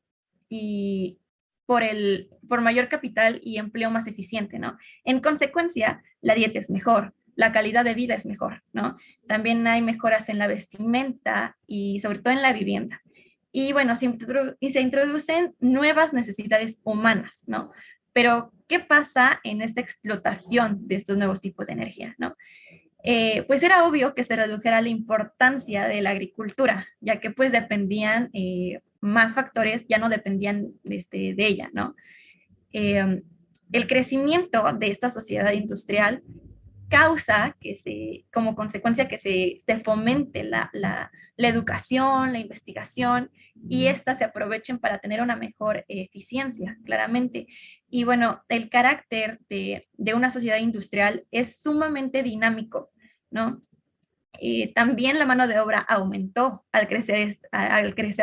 y por mayor capital y empleo más eficiente, ¿no? En consecuencia, la dieta es mejor, la calidad de vida es mejor, ¿no? También hay mejoras en la vestimenta y sobre todo en la vivienda. Y bueno, se introducen nuevas necesidades humanas, ¿no? Pero, ¿qué pasa en esta explotación de estos nuevos tipos de energía, ¿no? Pues era obvio que se redujera la importancia de la agricultura, ya que pues dependían más factores, ya no dependían de ella, ¿no? El crecimiento de esta sociedad industrial causa como consecuencia que se fomente la educación, la investigación, y éstas se aprovechen para tener una mejor eficiencia, claramente. Y bueno, el carácter de una sociedad industrial es sumamente dinámico, ¿no? También la mano de obra aumentó al crecer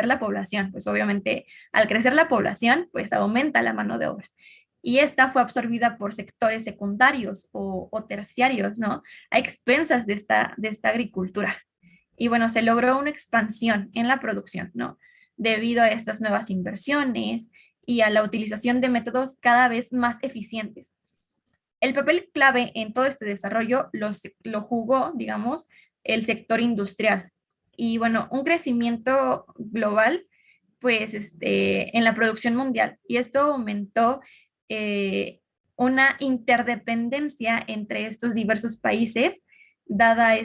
la población, pues obviamente al crecer la población, pues aumenta la mano de obra. Y esta fue absorbida por sectores secundarios o terciarios, ¿no? A expensas de esta agricultura. Y bueno, se logró una expansión en la producción, ¿no? Debido a estas nuevas inversiones y a la utilización de métodos cada vez más eficientes. El papel clave en todo este desarrollo lo jugó, digamos, el sector industrial. Y bueno, un crecimiento global, pues, en la producción mundial. Y esto aumentó una interdependencia entre estos diversos países, dada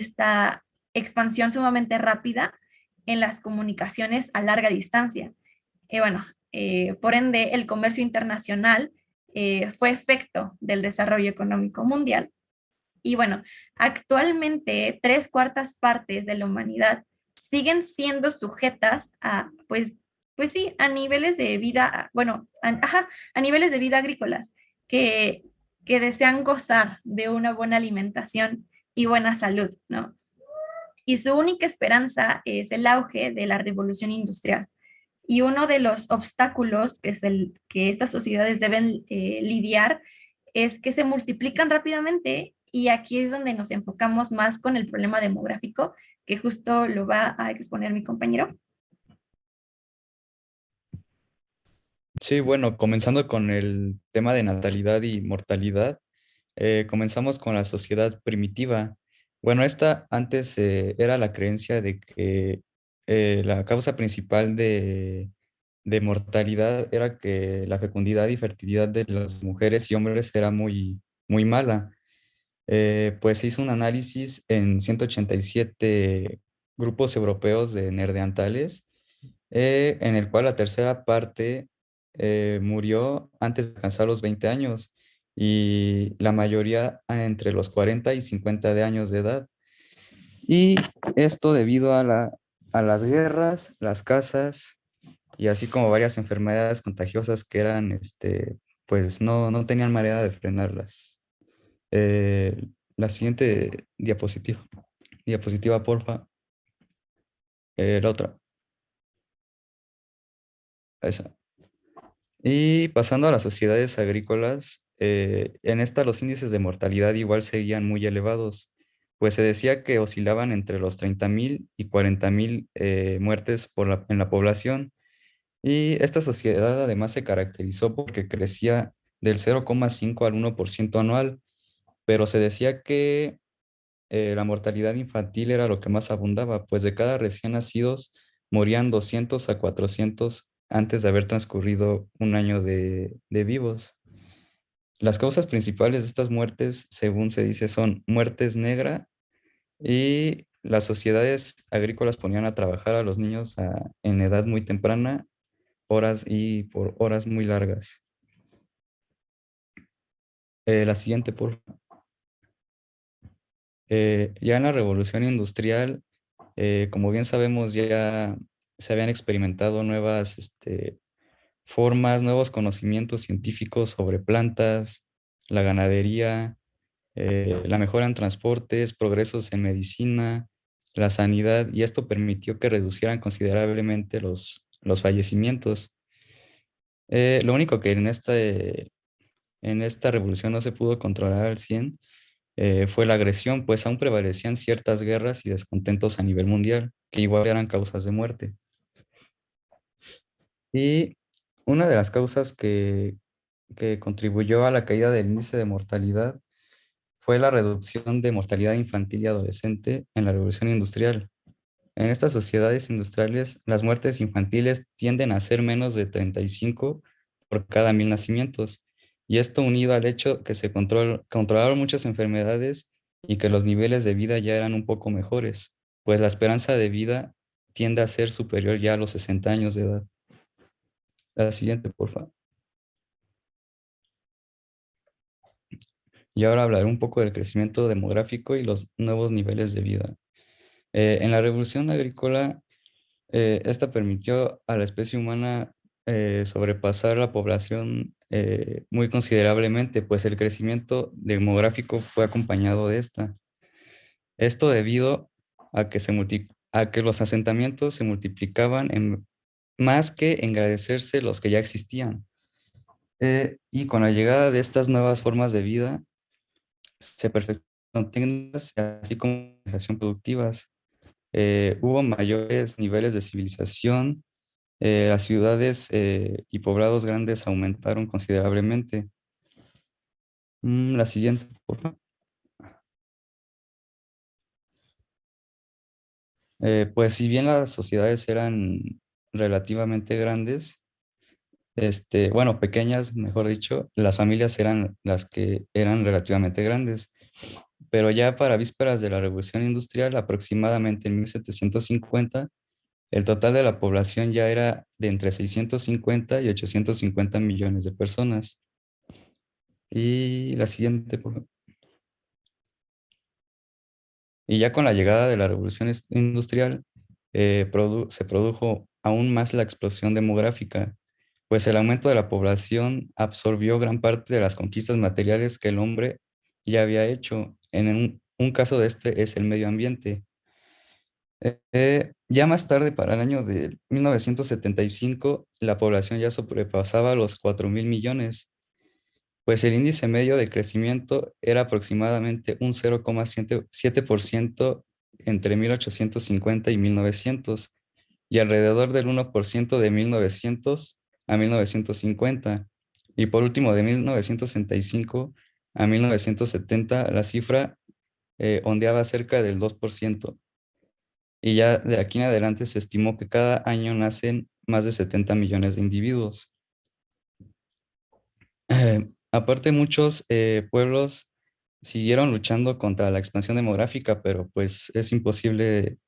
expansión sumamente rápida en las comunicaciones a larga distancia. Bueno, por ende, el comercio internacional fue efecto del desarrollo económico mundial. Y bueno, actualmente 3/4 partes de la humanidad siguen siendo sujetas a, pues sí, a niveles de vida, bueno, a niveles de vida agrícolas que, que desean gozar de una buena alimentación y buena salud, ¿no? Y su única esperanza es el auge de la revolución industrial. Y uno de los obstáculos que, es que estas sociedades deben lidiar es que se multiplican rápidamente, y aquí es donde nos enfocamos más con el problema demográfico, que justo lo va a exponer mi compañero. Sí, bueno, comenzando con el tema de natalidad y mortalidad, comenzamos con la sociedad primitiva. Bueno, esta antes era la creencia de que la causa principal de mortalidad era que la fecundidad y fertilidad de las mujeres y hombres era muy mala. Pues se hizo un análisis en 187 grupos europeos de neandertales, en el cual la tercera parte murió antes de alcanzar los 20 años y la mayoría entre los 40 y 50 de años de edad. Y esto debido a las guerras, las casas y así como varias enfermedades contagiosas que eran, pues no tenían manera de frenarlas. La siguiente diapositiva, porfa. La otra. Esa. Y pasando a las sociedades agrícolas, en esta los índices de mortalidad igual seguían muy elevados, pues se decía que oscilaban entre los 30.000 y 40.000 muertes en la población. Y esta sociedad además se caracterizó porque crecía del 0,5 al 1% anual, pero se decía que la mortalidad infantil era lo que más abundaba, pues de cada recién nacidos morían 200 a 400 antes de haber transcurrido un año de vivos. Las causas principales de estas muertes, según se dice, son muertes negra, y las sociedades agrícolas ponían a trabajar a los niños en edad muy temprana, horas y por horas muy largas. La siguiente, por favor. Ya en la revolución industrial, como bien sabemos, ya se habían experimentado nuevas formas, nuevos conocimientos científicos sobre plantas, la ganadería, la mejora en transportes, progresos en medicina, la sanidad, y esto permitió que reducieran considerablemente los fallecimientos. Lo único que en esta revolución no se pudo controlar al 100 fue la agresión, pues aún prevalecían ciertas guerras y descontentos a nivel mundial, que igual eran causas de muerte. Y una de las causas que contribuyó a la caída del índice de mortalidad fue la reducción de mortalidad infantil y adolescente en la revolución industrial. En estas sociedades industriales, las muertes infantiles tienden a ser menos de 35 por cada 1.000 nacimientos, y esto unido al hecho que se controlaron muchas enfermedades y que los niveles de vida ya eran un poco mejores, pues la esperanza de vida tiende a ser superior ya a los 60 años de edad. La siguiente, por favor. Y ahora hablaré un poco del crecimiento demográfico y los nuevos niveles de vida. En la revolución agrícola, esta permitió a la especie humana sobrepasar la población muy considerablemente, pues el crecimiento demográfico fue acompañado de esta. Esto debido a a que los asentamientos se multiplicaban más que engrandecerse los que ya existían. Y con la llegada de estas nuevas formas de vida, se perfeccionaron técnicas así como organización productivas. Hubo mayores niveles de civilización. Las ciudades y poblados grandes aumentaron considerablemente. La siguiente, por favor. Pues si bien las sociedades eran relativamente grandes, bueno, pequeñas, mejor dicho, las familias eran las que eran relativamente grandes. pero ya para vísperas de la Revolución Industrial, aproximadamente en 1750, el total de la población ya era de entre 650 y 850 millones de personas. Y la siguiente, por favor. Y ya con la llegada de la Revolución Industrial, se produjo aún más la explosión demográfica, pues el aumento de la población absorbió gran parte de las conquistas materiales que el hombre ya había hecho. En un caso de este es el medio ambiente. Ya más tarde, para el año de 1975, la población ya sobrepasaba los 4.000 millones, pues el índice medio de crecimiento era aproximadamente un 0,7% entre 1850 y 1900 y alrededor del 1% de 1900 a 1950. Y por último, de 1965 a 1970, la cifra ondeaba cerca del 2%. Y ya de aquí en adelante se estimó que cada año nacen más de 70 millones de individuos. Aparte, muchos pueblos siguieron luchando contra la expansión demográfica, pero pues es imposible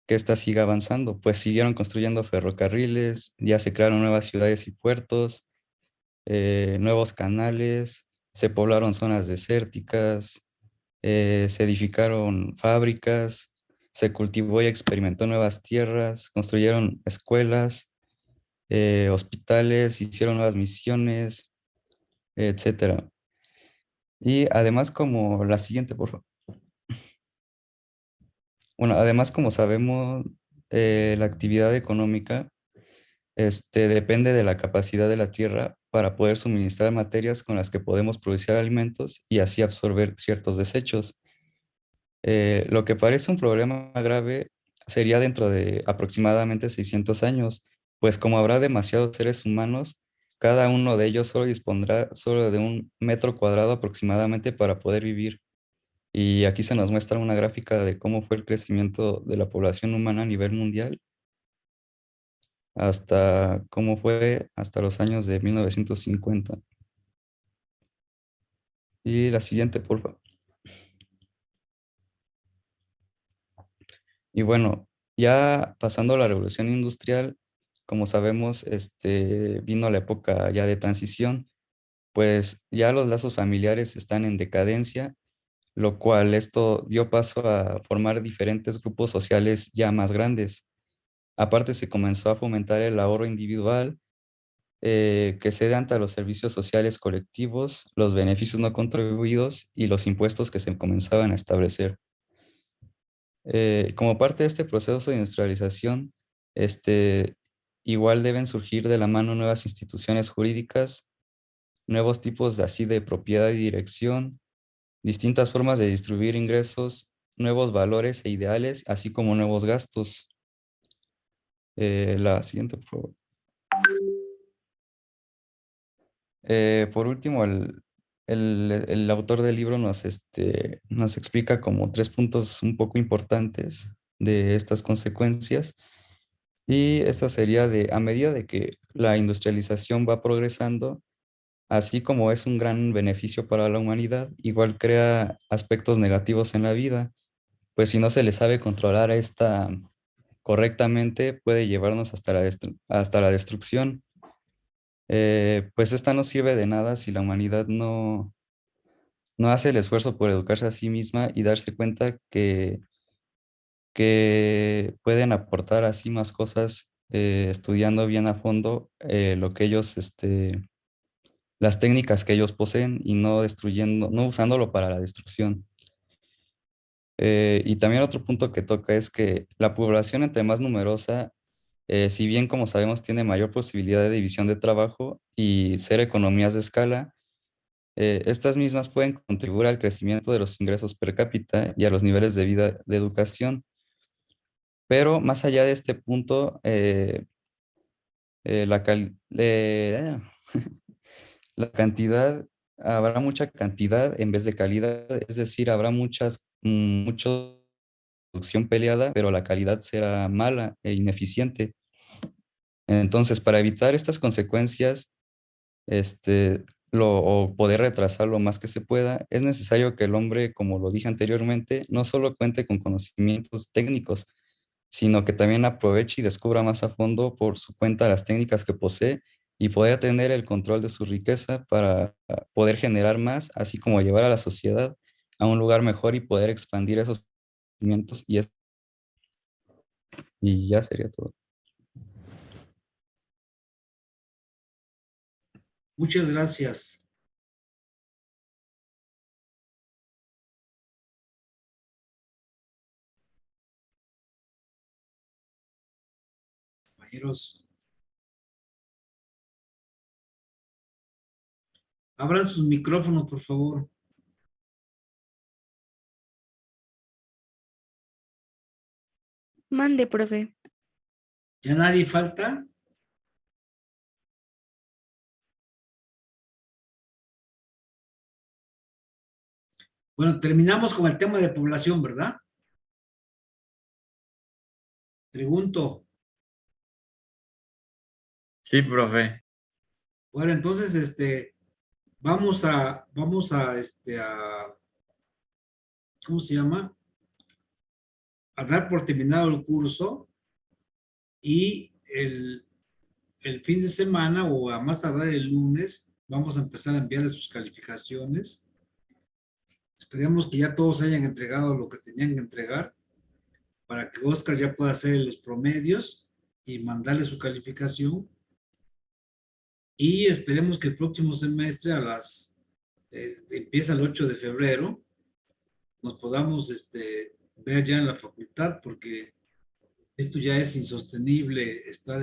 que ésta siga avanzando, pues siguieron construyendo ferrocarriles, ya se crearon nuevas ciudades y puertos, nuevos canales, se poblaron zonas desérticas, se edificaron fábricas, se cultivó y experimentó nuevas tierras, construyeron escuelas, hospitales, hicieron nuevas misiones, etcétera. Y además, como la siguiente, por favor. Bueno, además, como sabemos, la actividad económica depende de la capacidad de la tierra para poder suministrar materias con las que podemos producir alimentos y así absorber ciertos desechos. Lo que parece un problema grave sería dentro de aproximadamente 600 años, pues como habrá demasiados seres humanos, cada uno de ellos solo dispondrá solo de 1 metro cuadrado aproximadamente para poder vivir. Y aquí se nos muestra una gráfica de cómo fue el crecimiento de la población humana a nivel mundial hasta cómo fue hasta los años de 1950. Y la siguiente, por favor. Y bueno, ya pasando a la revolución industrial, como sabemos, vino la época ya de transición, pues ya los lazos familiares están en decadencia, lo cual esto dio paso a formar diferentes grupos sociales ya más grandes. Aparte, se comenzó a fomentar el ahorro individual, que cede ante los servicios sociales colectivos, los beneficios no contribuidos y los impuestos que se comenzaban a establecer. Como parte de este proceso de industrialización, igual deben surgir de la mano nuevas instituciones jurídicas, nuevos tipos de así de propiedad y dirección, distintas formas de distribuir ingresos, nuevos valores e ideales, así como nuevos gastos. La siguiente, por favor. Por último, el autor del libro nos explica como 3 puntos un poco importantes de estas consecuencias. Y esta sería a medida de que la industrialización va progresando, así como es un gran beneficio para la humanidad, igual crea aspectos negativos en la vida, pues si no se le sabe controlar a esta correctamente, puede llevarnos hasta la destrucción. Pues esta no sirve de nada si la humanidad no hace el esfuerzo por educarse a sí misma y darse cuenta que pueden aportar así más cosas estudiando bien a fondo lo que ellos, las técnicas que ellos poseen y no destruyendo, no usándolo para la destrucción. Y también otro punto que toca es que la población entre más numerosa, si bien como sabemos tiene mayor posibilidad de división de trabajo y ser economías de escala, estas mismas pueden contribuir al crecimiento de los ingresos per cápita y a los niveles de vida de educación. Pero más allá de este punto, la la cantidad, habrá mucha cantidad en vez de calidad, es decir, habrá mucha producción peleada, pero la calidad será mala e ineficiente. Entonces, para evitar estas consecuencias, este, o poder retrasar lo más que se pueda, es necesario que el hombre, como lo dije anteriormente, no solo cuente con conocimientos técnicos, sino que también aproveche y descubra más a fondo por su cuenta las técnicas que posee y poder tener el control de su riqueza para poder generar más, así como llevar a la sociedad a un lugar mejor y poder expandir esos conocimientos y ya sería todo. Muchas gracias. Compañeros, abran sus micrófonos, por favor. Mande, profe. ¿Ya nadie falta? Bueno, terminamos con el tema de población, ¿verdad? Pregunto. Sí, profe. Bueno, entonces, vamos a, ¿cómo se llama? A dar por terminado el curso y el fin de semana o a más tardar el lunes vamos a empezar a enviarles sus calificaciones. Esperemos que ya todos hayan entregado lo que tenían que entregar para que Oscar ya pueda hacer los promedios y mandarle su calificación. Y esperemos que el próximo semestre empieza el 8 de febrero, nos podamos ver ya en la facultad, porque esto ya es insostenible estar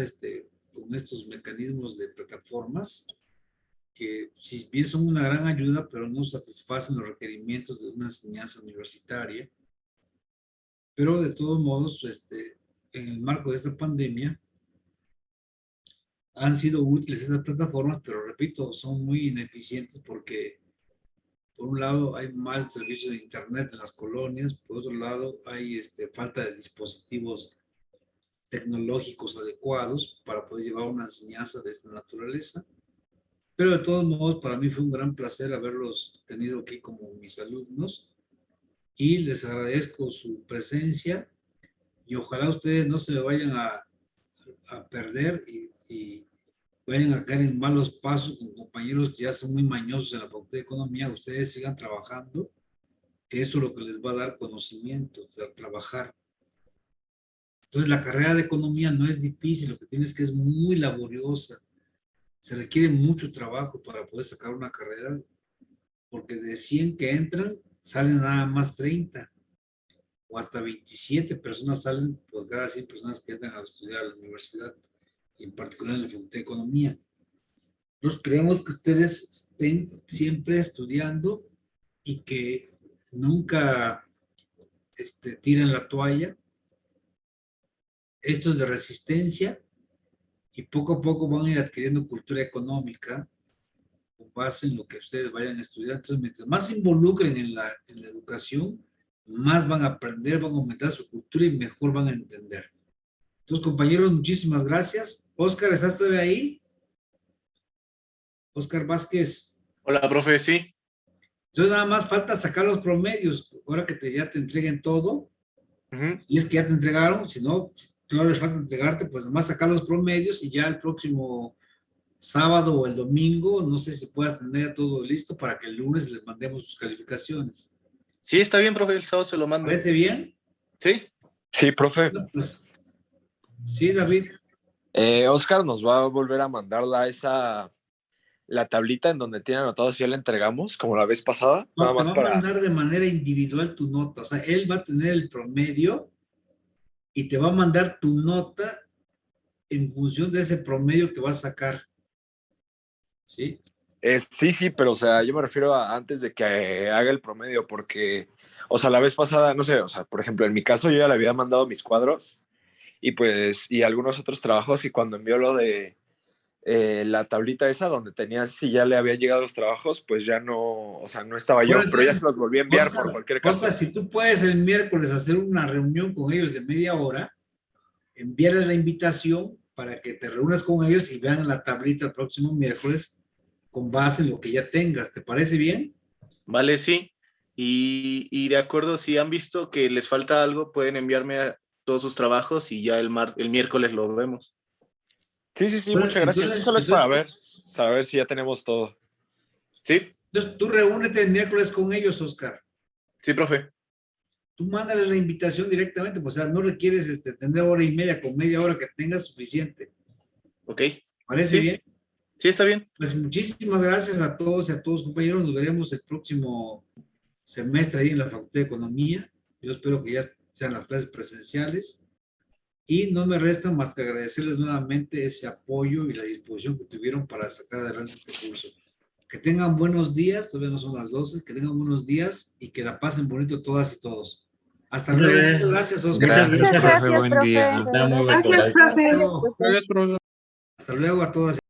con estos mecanismos de plataformas que si bien son una gran ayuda, pero no satisfacen los requerimientos de una enseñanza universitaria. Pero de todos modos, en el marco de esta pandemia, han sido útiles estas plataformas, pero repito, son muy ineficientes porque por un lado hay mal servicio de internet en las colonias, por otro lado hay falta de dispositivos tecnológicos adecuados para poder llevar una enseñanza de esta naturaleza. Pero de todos modos, para mí fue un gran placer haberlos tenido aquí como mis alumnos y les agradezco su presencia y ojalá ustedes no se vayan a perder y vayan a caer en malos pasos con compañeros que ya son muy mañosos en la Facultad de Economía. Ustedes sigan trabajando, que eso es lo que les va a dar conocimiento, o sea, trabajar. Entonces, la carrera de Economía no es difícil, lo que tienes que es muy laboriosa. Se requiere mucho trabajo para poder sacar una carrera, porque de 100 que entran, salen nada más 30 o hasta 27 personas salen por cada 100 personas que entran a estudiar a la universidad, y en particular en la Facultad de Economía. Nos creemos que ustedes estén siempre estudiando y que nunca tiren la toalla. Esto es de resistencia y poco a poco van a ir adquiriendo cultura económica con base en lo que ustedes vayan a estudiar. Entonces, mientras más se involucren en la educación, más van a aprender, van a aumentar su cultura y mejor van a entender. Entonces, compañeros, muchísimas gracias. Oscar, ¿estás todavía ahí? Oscar Vázquez. Hola, profe, sí. Entonces, nada más falta sacar los promedios. Ahora que ya te entreguen todo, si es que ya te entregaron, si no, todavía les falta entregarte, pues nada más sacar los promedios y ya el próximo sábado o el domingo, no sé si puedas tener todo listo para que el lunes les mandemos sus calificaciones. Sí, está bien, profe, el sábado se lo mando. ¿Parece bien? Sí. Sí, profe. Pues, sí, David. Oscar nos va a volver a mandar la tablita en donde tiene anotado si ya la entregamos, como la vez pasada. No, nada más te va a mandar de manera individual tu nota. O sea, él va a tener el promedio y te va a mandar tu nota en función de ese promedio que vas a sacar. ¿Sí? Sí, pero o sea, yo me refiero a antes de que haga el promedio, porque, o sea, la vez pasada, no sé, o sea, por ejemplo, en mi caso yo ya le había mandado mis cuadros y algunos otros trabajos, y cuando envió lo de la tablita esa donde tenía si ya le habían llegado los trabajos, pues ya no, o sea, no estaba yo, Bueno, pero ya entonces, se los volví a enviar Oscar, por cualquier caso. Oscar, si tú puedes el miércoles hacer una reunión con ellos de media hora, enviarles la invitación para que te reúnas con ellos y vean la tablita el próximo miércoles con base en lo que ya tengas. ¿Te parece bien? Vale, sí. Y de acuerdo, si han visto que les falta algo, pueden enviarme todos sus trabajos y ya el miércoles lo vemos. Sí, Bueno, muchas gracias. entonces- Solo es para saber si ya tenemos todo. ¿Sí? Entonces, tú reúnete el miércoles con ellos, Oscar. Sí, profe. Tú mándales la invitación directamente, pues, o sea, no requieres tener hora y media, con media hora que tengas suficiente. Ok. ¿Parece Sí. bien? Sí, está bien. Pues muchísimas gracias a todos y a todos, compañeros. Nos veremos el próximo semestre ahí en la Facultad de Economía. Yo espero que ya sean las clases presenciales. Y no me resta más que agradecerles nuevamente ese apoyo y la disposición que tuvieron para sacar adelante este curso. Que tengan buenos días, todavía no son las 12, que tengan buenos días y que la pasen bonito todas y todos. Hasta Muchas luego. gracias. Muchas gracias, Oscar. Gracias. Muchas gracias, Buen profe. día. Está muy bueno. Gracias, profe. Hasta luego. Hasta luego a todas.